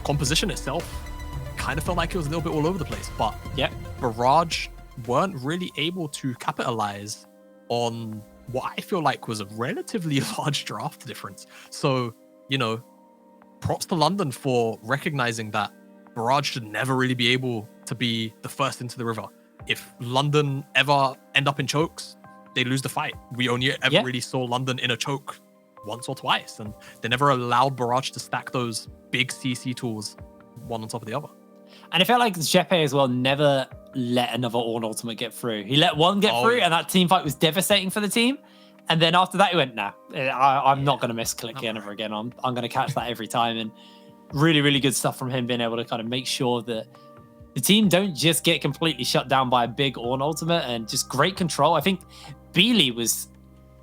composition itself kind of felt like it was a little bit all over the place. But Barrage weren't really able to capitalize on what I feel like was a relatively large draft difference. So, you know, props to London for recognizing that Barrage should never really be able to be the first into the river. If London ever end up in chokes, they lose the fight. We only ever really saw London in a choke once or twice, and they never allowed Barrage to stack those big CC tools one on top of the other. And it felt like Jeppe as well never let another Ornn ultimate get through. He let one get through, and that team fight was devastating for the team. And then after that, he went, nah, I'm not going to miss click ever again. I'm going to catch that every time. And really, really good stuff from him being able to kind of make sure that the team don't just get completely shut down by a big Ornn ultimate and just great control. I think Beely was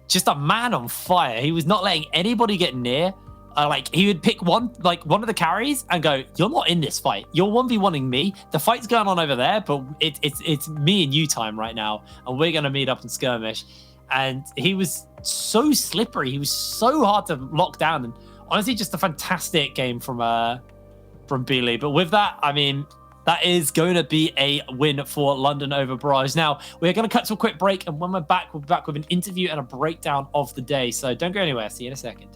just a man on fire. He was not letting anybody get near. Like he would pick one of the carries and go, "You're not in this fight. You're 1v1ing me. The fight's going on over there, but it's me and you time right now, and we're gonna meet up and skirmish." And he was so slippery. He was so hard to lock down. And honestly, just a fantastic game from Beely. But with that, I mean, that is going to be a win for London over Barrage. Now, we're going to cut to a quick break, and when we're back, we'll be back with an interview and a breakdown of the day. So don't go anywhere. See you in a second.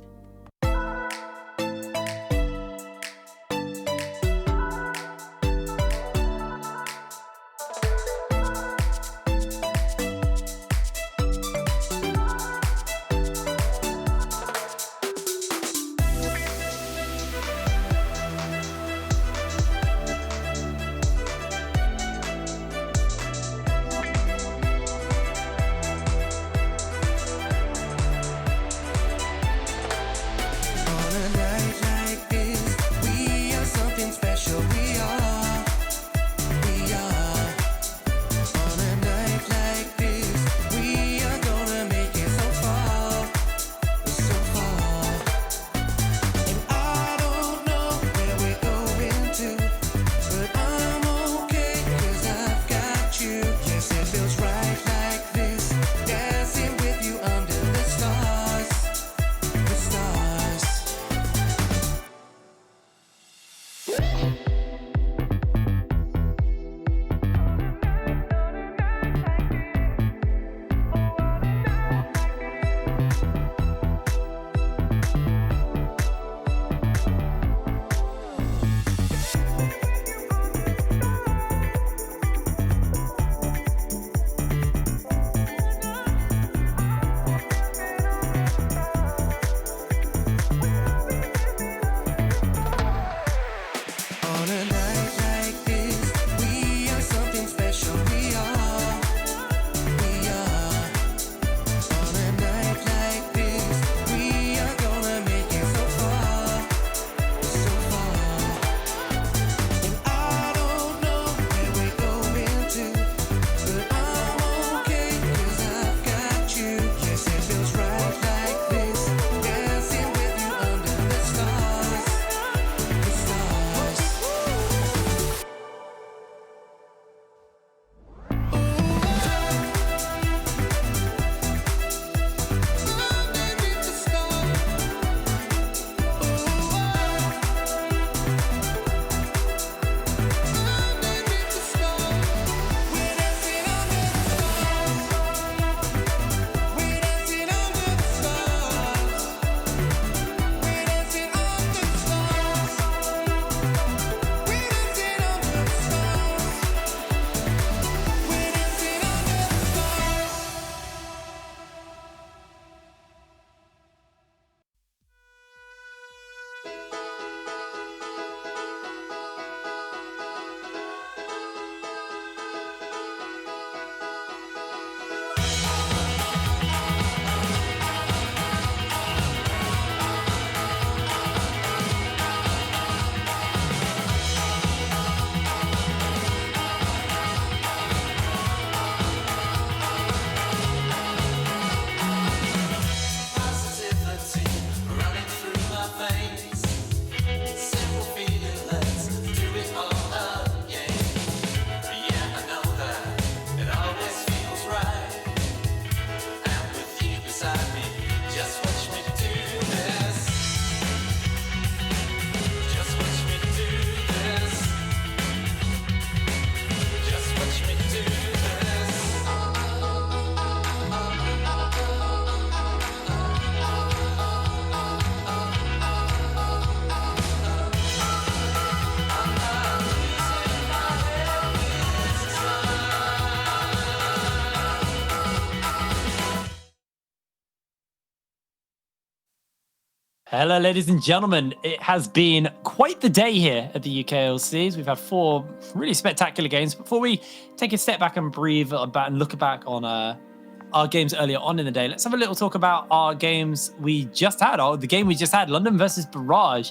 Hello, ladies and gentlemen. It has been quite the day here at the UKLCs. We've had 4 really spectacular games. Before we take a step back and breathe about and look back on our games earlier on in the day, let's have a little talk about our games we just had, or the game we just had, London versus Barrage.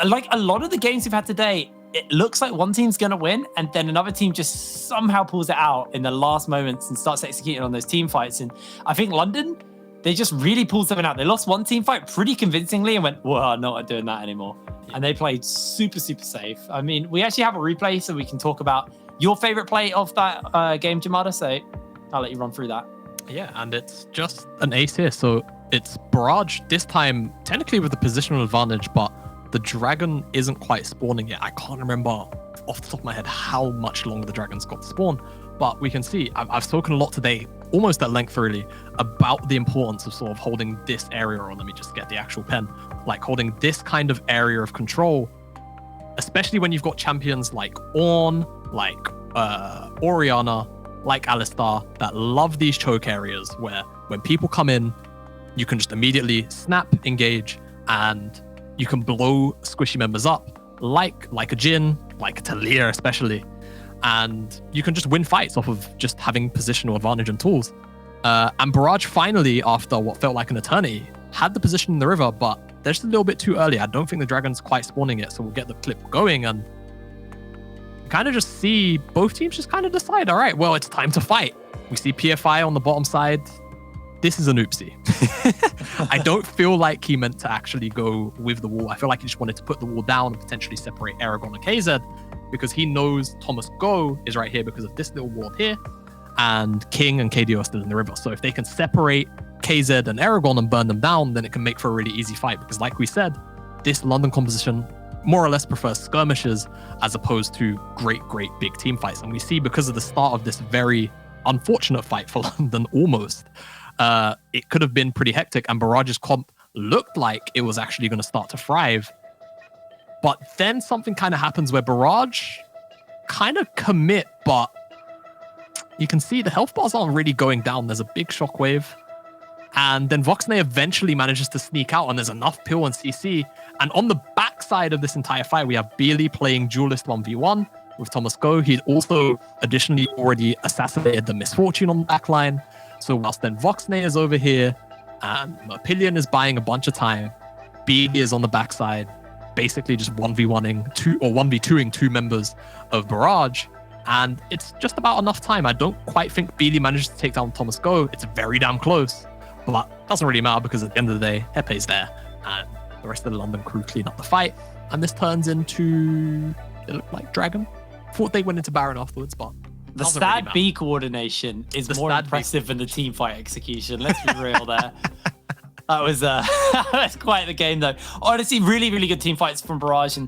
Like a lot of the games we've had today, it looks like one team's going to win, and then another team just somehow pulls it out in the last moments and starts executing on those team fights. And I think London, they just really pulled something out. They lost one team fight pretty convincingly and went, well, I'm not doing that anymore. And they played super, super safe. I mean, we actually have a replay, so we can talk about your favorite play of that game, Jamada. So I'll let you run through that. Yeah, and it's just an ace here. So it's Barrage, this time technically with the positional advantage, but the dragon isn't quite spawning yet. I can't remember off the top of my head how much longer the dragon's got to spawn, but we can see I've spoken a lot today, almost at length really, about the importance of sort of holding this area, or let me just get the actual pen, like holding this kind of area of control, especially when you've got champions like Ornn, like Orianna, like Alistar, that love these choke areas where when people come in, you can just immediately snap, engage, and you can blow squishy members up, like a Jhin, like a Taliyah especially, and you can just win fights off of just having positional advantage and tools. And Barrage finally, after what felt like an eternity, had the position in the river, but they're just a little bit too early. I don't think the dragon's quite spawning yet, so we'll get the clip going and kind of just see both teams just kind of decide, all right, well, it's time to fight. We see PFI on the bottom side. This is an oopsie. I don't feel like he meant to actually go with the wall. I feel like he just wanted to put the wall down and potentially separate Aragorn and KZ, because he knows Thomas Go is right here because of this little wall here, and King and KD are still in the river. So if they can separate KZ and Aragorn and burn them down, then it can make for a really easy fight, because like we said, this London composition more or less prefers skirmishes as opposed to great big team fights. And we see, because of the start of this very unfortunate fight for London, almost, it could have been pretty hectic, and Barrage's comp looked like it was actually going to start to thrive. But then something kind of happens where Barrage kind of commit, but you can see the health bars aren't really going down. There's a big shockwave. And then Voxnay eventually manages to sneak out, and there's enough Pill and CC. And on the backside of this entire fight, we have Beely playing Duelist 1v1 with Thomas Go. He'd also additionally already assassinated the Misfortune on the backline. So whilst then Voxnay is over here, and Merpillion is buying a bunch of time, Beely is on the backside, basically just 1v1ing two or 1v2ing two members of Barrage. And it's just about enough time. I don't quite think Beely manages to take down Thomas Go. It's very damn close. But that doesn't really matter, because at the end of the day, Hepe's there, and the rest of the London crew clean up the fight. And this turns into, it looked like Dragon. Thought they went into Baron afterwards, but the stat really B coordination is more impressive than the team fight execution. Let's be real there. That was that's quite the game though. Honestly, really good team fights from Barrage and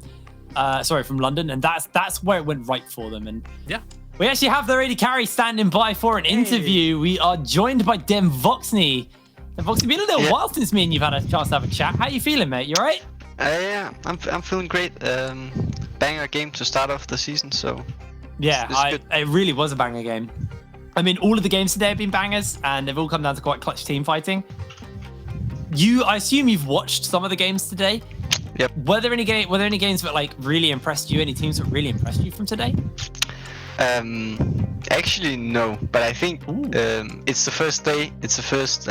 from London, and that's where it went right for them. And yeah, we actually have their AD carry standing by for an interview. We are joined by Dem Voxney. And Voxney, been a little while since me and you've had a chance to have a chat. How you feeling, mate? You alright? Yeah, I'm feeling great. Banger game to start off the season, so yeah, it really was a banger game. I mean, all of the games today have been bangers, and they've all come down to quite clutch team fighting. I assume you've watched some of the games today. Yep. Were there any games that like really impressed you? Any teams that really impressed you from today? Actually no, but I think it's the first day. It's the first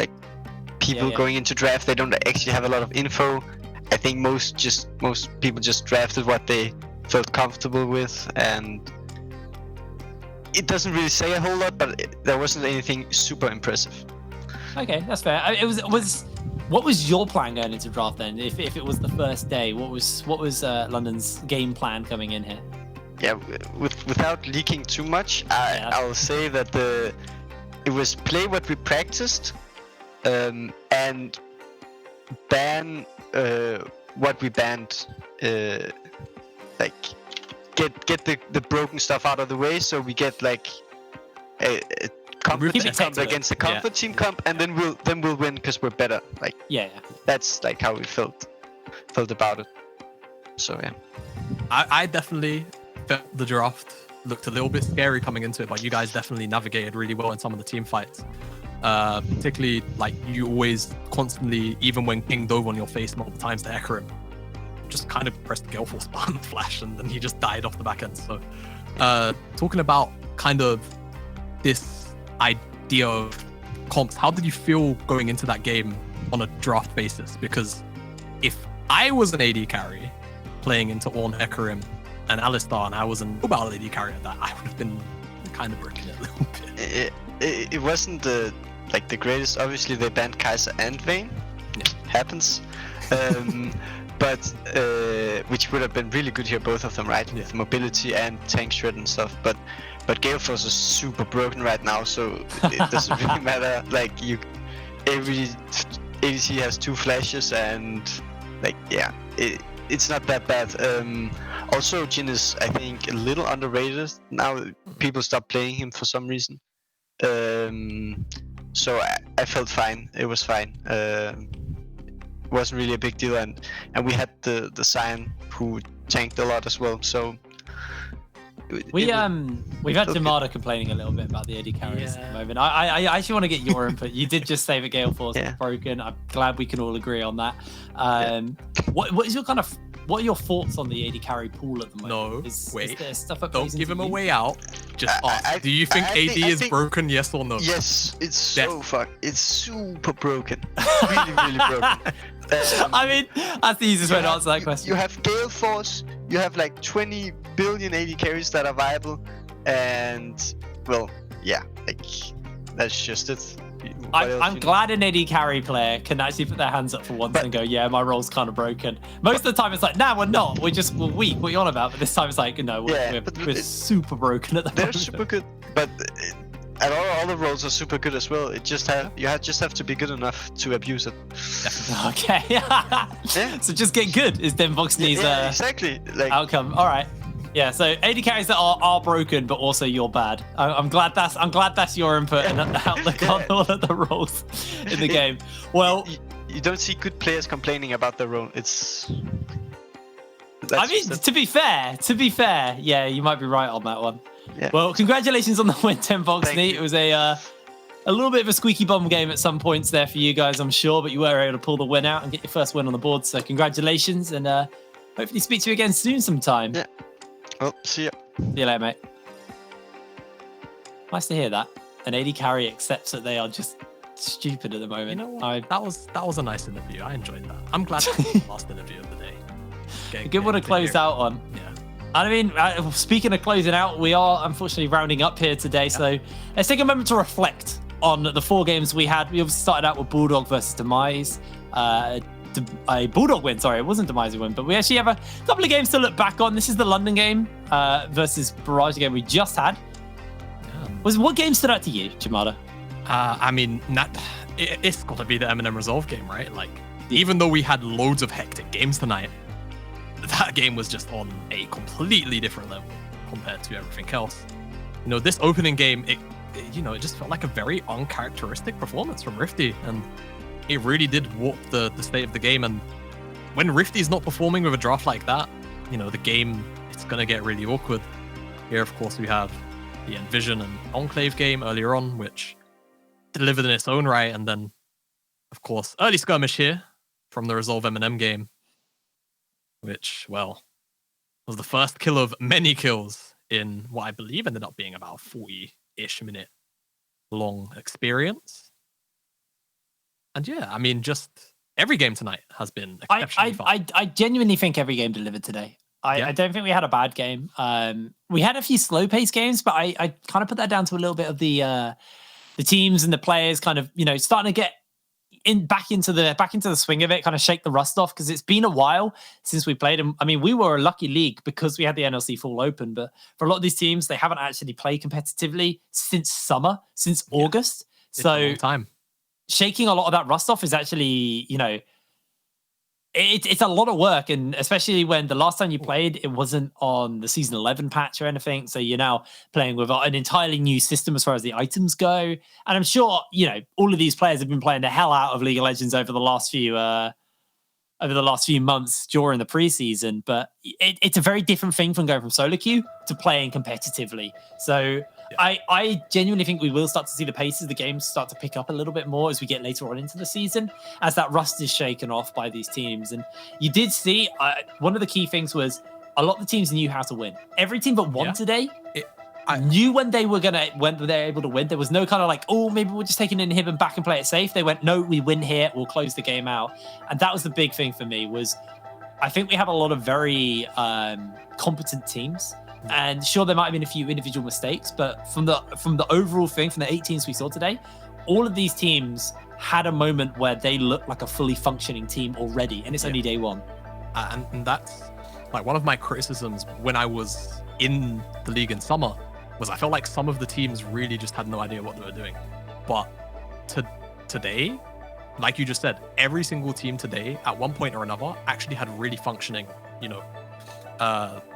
people going into draft. They don't actually have a lot of info. I think most people just drafted what they felt comfortable with, and it doesn't really say a whole lot, but there wasn't anything super impressive. Okay, that's fair. What was your plan going into draft then? If it was the first day, what was London's game plan coming in here? Yeah, without leaking too much, I'll say that it was play what we practiced, and ban what we banned. Get the broken stuff out of the way, so we get a comfort team comp against a comfort team comp, and then we'll win because we're better. That's how we felt about it. So yeah, I definitely felt the draft looked a little bit scary coming into it, but you guys definitely navigated really well in some of the team fights. Particularly you always constantly, even when King dove on your face multiple times to Hecarim, just kind of pressed the Gale Force button flash, and then he just died off the back end. So talking about kind of this idea of comps, how did you feel going into that game on a draft basis? Because if I was an AD carry playing into Ornn Hecarim, an Alistar and I was an mobile AD carry at that, I would have been kind of broken it a little bit. It wasn't the greatest. Obviously, they banned Kai'Sa and Vayne. Yeah. Happens. But which would have been really good here, both of them, right? Yeah. With mobility and tank shred and stuff. But Gale Force is super broken right now, so it doesn't really matter. Like every ADC has 2 flashes, and like it's not that bad. Also, Jhin is, I think, a little underrated now. People stop playing him for some reason. So I felt fine. It was fine. Wasn't really a big deal, and we had the Sion who tanked a lot as well. So we've had Jamada complaining a little bit about the AD carries at the moment. I actually want to get your input. You did just say that Gale Force is broken. I'm glad we can all agree on that. What is your what are your thoughts on the AD carry pool at the moment? No, wait. Is there stuff Don't give him a way out. Just ask. Do you think AD is broken? Yes or no? Yes, it's so it's super broken. Really, really broken. I mean, that's the easiest way to answer that question. You have Gale Force. You have like 20 billion AD carries that are viable, and well, yeah, like that's just it. I'm glad an AD carry player can actually put their hands up for once and go, yeah, my role's kind of broken. Most of the time it's like, nah, we're not. We're weak. What are you on about? But this time it's like, no, we're super broken at the moment. They're super good, but and all the roles are super good as well. It just just have to be good enough to abuse it. Okay. So just get good is then Voxney's exactly outcome. All right. Yeah, so AD carries that are broken, but also you're bad. I'm glad that's your input and outlook on all of the roles in the game. Well, you don't see good players complaining about their role. I mean, to be fair, yeah, you might be right on that one. Yeah. Well, congratulations on the win, 10 Voxney. It was a little bit of a squeaky bum game at some points there for you guys, I'm sure, but you were able to pull the win out and get your first win on the board. So congratulations, and hopefully speak to you again soon sometime. Yeah. Well, see ya. See you later, mate. Nice to hear that. An AD carry accepts that they are just stupid at the moment. You know what? That was a nice interview. I enjoyed that. I'm glad that was the last interview of the day. A good one to close out on. Yeah. I mean, speaking of closing out, we are unfortunately rounding up here today. So let's take a moment to reflect on the 4 games we had. We obviously started out with Bulldog versus Demise. A Bulldog win, sorry, it wasn't Demise win, but we actually have a couple of games to look back on. This is the London game versus Barrage game we just had. What game stood out to you, Jamada? I mean, it's got to be the Eminem Resolve game, right? Like, even though we had loads of hectic games tonight, that game was just on a completely different level compared to everything else. You know, this opening game, it just felt like a very uncharacteristic performance from Rifty, and it really did warp the state of the game. And when Rifty's not performing with a draft like that, the game, it's going to get really awkward. Here, of course, we have the Envision and Enclave game earlier on, which delivered in its own right. And then, of course, early skirmish here from the Resolve M&M game, which, well, was the first kill of many kills in what I believe ended up being about 40-ish minute long experience. And yeah, I mean, just every game tonight has been exceptionally fun. I genuinely think every game delivered today. I don't think we had a bad game. We had a few slow-paced games, but I kind of put that down to a little bit of the teams and the players kind of, starting to get back into the swing of it, kind of shake the rust off, because it's been a while since we played. And I mean, we were a lucky league because we had the NLC full open, but for a lot of these teams, they haven't actually played competitively since summer, since August. It's a long time. Shaking a lot of that rust off is actually, it's a lot of work. And especially when the last time you played, it wasn't on the season 11 patch or anything. So you're now playing with an entirely new system as far as the items go. And I'm sure, all of these players have been playing the hell out of League of Legends over the last few months during the preseason. But it's a very different thing from going from solo queue to playing competitively. So I genuinely think we will start to see the paces of the game start to pick up a little bit more as we get later on into the season, as that rust is shaken off by these teams. And you did see one of the key things was a lot of the teams knew how to win. Every team but one today knew when they're able to win. There was no kind of like, oh, maybe we'll just take an inhib and back and play it safe. They went, no, we win here, we'll close the game out. And that was the big thing for me, was I think we have a lot of very competent teams. And sure, there might have been a few individual mistakes, but from the overall thing, from the 8 teams we saw today, all of these teams had a moment where they looked like a fully functioning team already, and it's only day one. And that's like one of my criticisms when I was in the league in summer was I felt like some of the teams really just had no idea what they were doing. But today, like you just said, every single team today at one point or another actually had really functioning,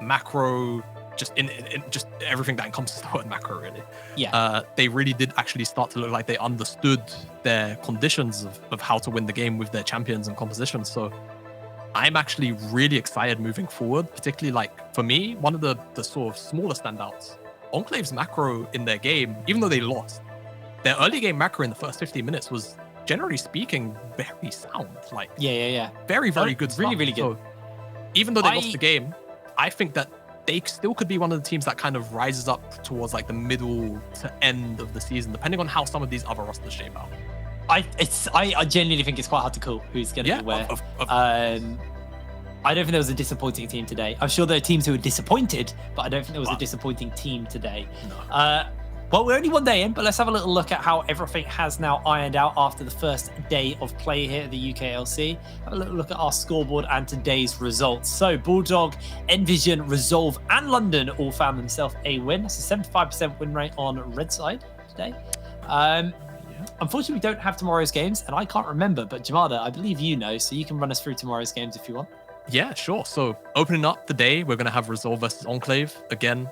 macro, just in just everything that encompasses the word macro, really. Yeah. They really did actually start to look like they understood their conditions of how to win the game with their champions and compositions. So I'm actually really excited moving forward, particularly like for me, one of the sort of smaller standouts, Enclave's macro in their game, even though they lost, their early game macro in the first 15 minutes was generally speaking very sound. Like very, very good stuff. Really good. So even though they lost the game, I think that they still could be one of the teams that kind of rises up towards like the middle to end of the season, depending on how some of these other rosters shape out. I genuinely think it's quite hard to call who's going to be where. I don't think there was a disappointing team today. I'm sure there are teams who were disappointed, but I don't think there was a disappointing team today. No. Well, we're only one day in, but let's have a little look at how everything has now ironed out after the first day of play here at the UKLC. Have a little look at our scoreboard and today's results. So Bulldog, Envision, Resolve, and London all found themselves a win. That's a 75% win rate on Red Side today. Unfortunately, we don't have tomorrow's games, and I can't remember, but Jamada, I believe you know, so you can run us through tomorrow's games if you want. Yeah, sure. So opening up the day, we're going to have Resolve versus Enclave. Again,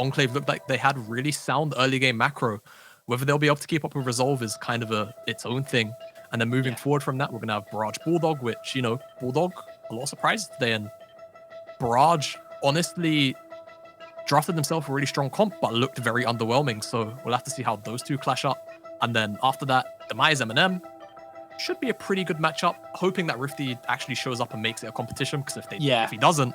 Enclave looked like they had really sound early game macro. Whether they'll be able to keep up with Resolve is kind of its own thing. And then moving forward from that, we're going to have Barrage Bulldog, which, Bulldog, a lot of surprises today. And Barrage, honestly, drafted themselves a really strong comp, but looked very underwhelming. So we'll have to see how those two clash up. And then after that, Demise M&M. Should be a pretty good matchup. Hoping that Rifty actually shows up and makes it a competition, because if he doesn't,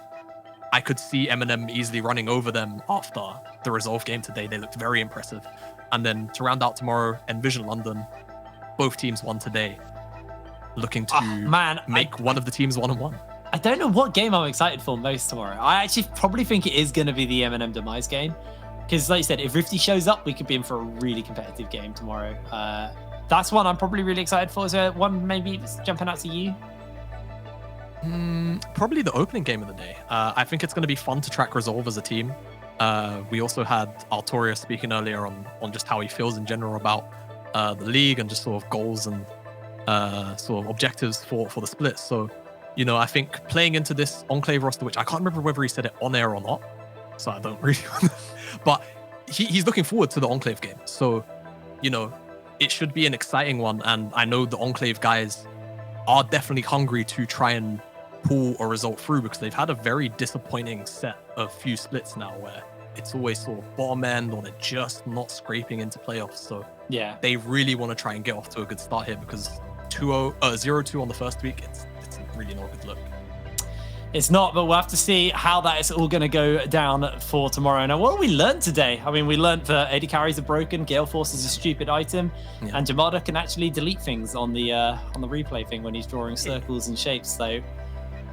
I could see M&M easily running over them after the Resolve game today. They looked very impressive. And then to round out tomorrow, Envision London. Both teams won today. Looking to make one of the teams 1-1. I don't know what game I'm excited for most tomorrow. I actually probably think it is going to be the M&M Demise game. Because like you said, if Rifty shows up, we could be in for a really competitive game tomorrow. That's one I'm probably really excited for. Is there one maybe that's jumping out to you? Probably the opening game of the day. I think it's going to be fun to track Resolve as a team. We also had Artoria speaking earlier on just how he feels in general about the league and just sort of goals and sort of objectives for the split. So, I think playing into this Enclave roster, which I can't remember whether he said it on air or not, so I don't really but he's looking forward to the Enclave game. So, it should be an exciting one, and I know the Enclave guys are definitely hungry to try and pull a result through, because they've had a very disappointing set of few splits now where it's always sort of bottom end or they're just not scraping into playoffs. So they really want to try and get off to a good start here, because 0-2 on the first week, it's really not a good look. It's not, but we'll have to see how that is all going to go down for tomorrow. Now, what have we learned today? I mean, we learned that AD carries are broken, Gale Force is a stupid item, and Jamada can actually delete things on the replay thing when he's drawing circles and shapes. So,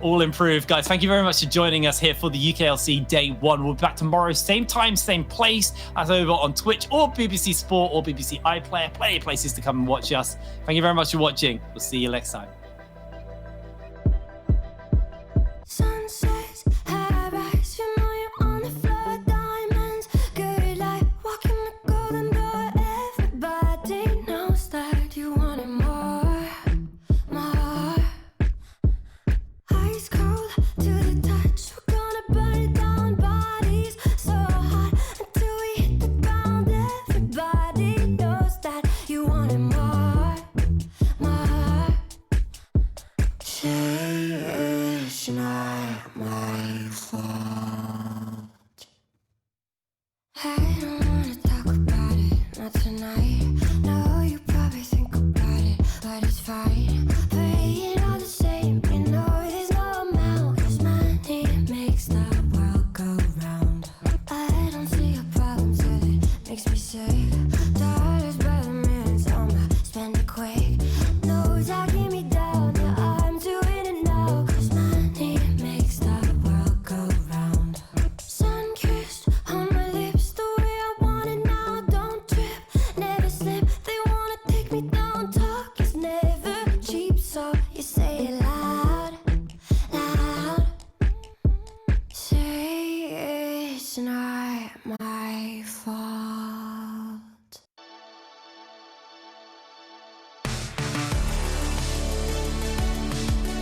all improved. Guys, thank you very much for joining us here for the UKLC Day 1. We'll be back tomorrow, same time, same place, as over on Twitch or BBC Sport or BBC iPlayer. Plenty of places to come and watch us. Thank you very much for watching. We'll see you next time. Sunsets, high rise, you know you're on the floor, diamonds, good life, walking the golden door. Everybody knows that you want it more, more. Ice cold to the touch, we're gonna burn it down, bodies so hot until we hit the ground. Everybody knows that you want it more, more. my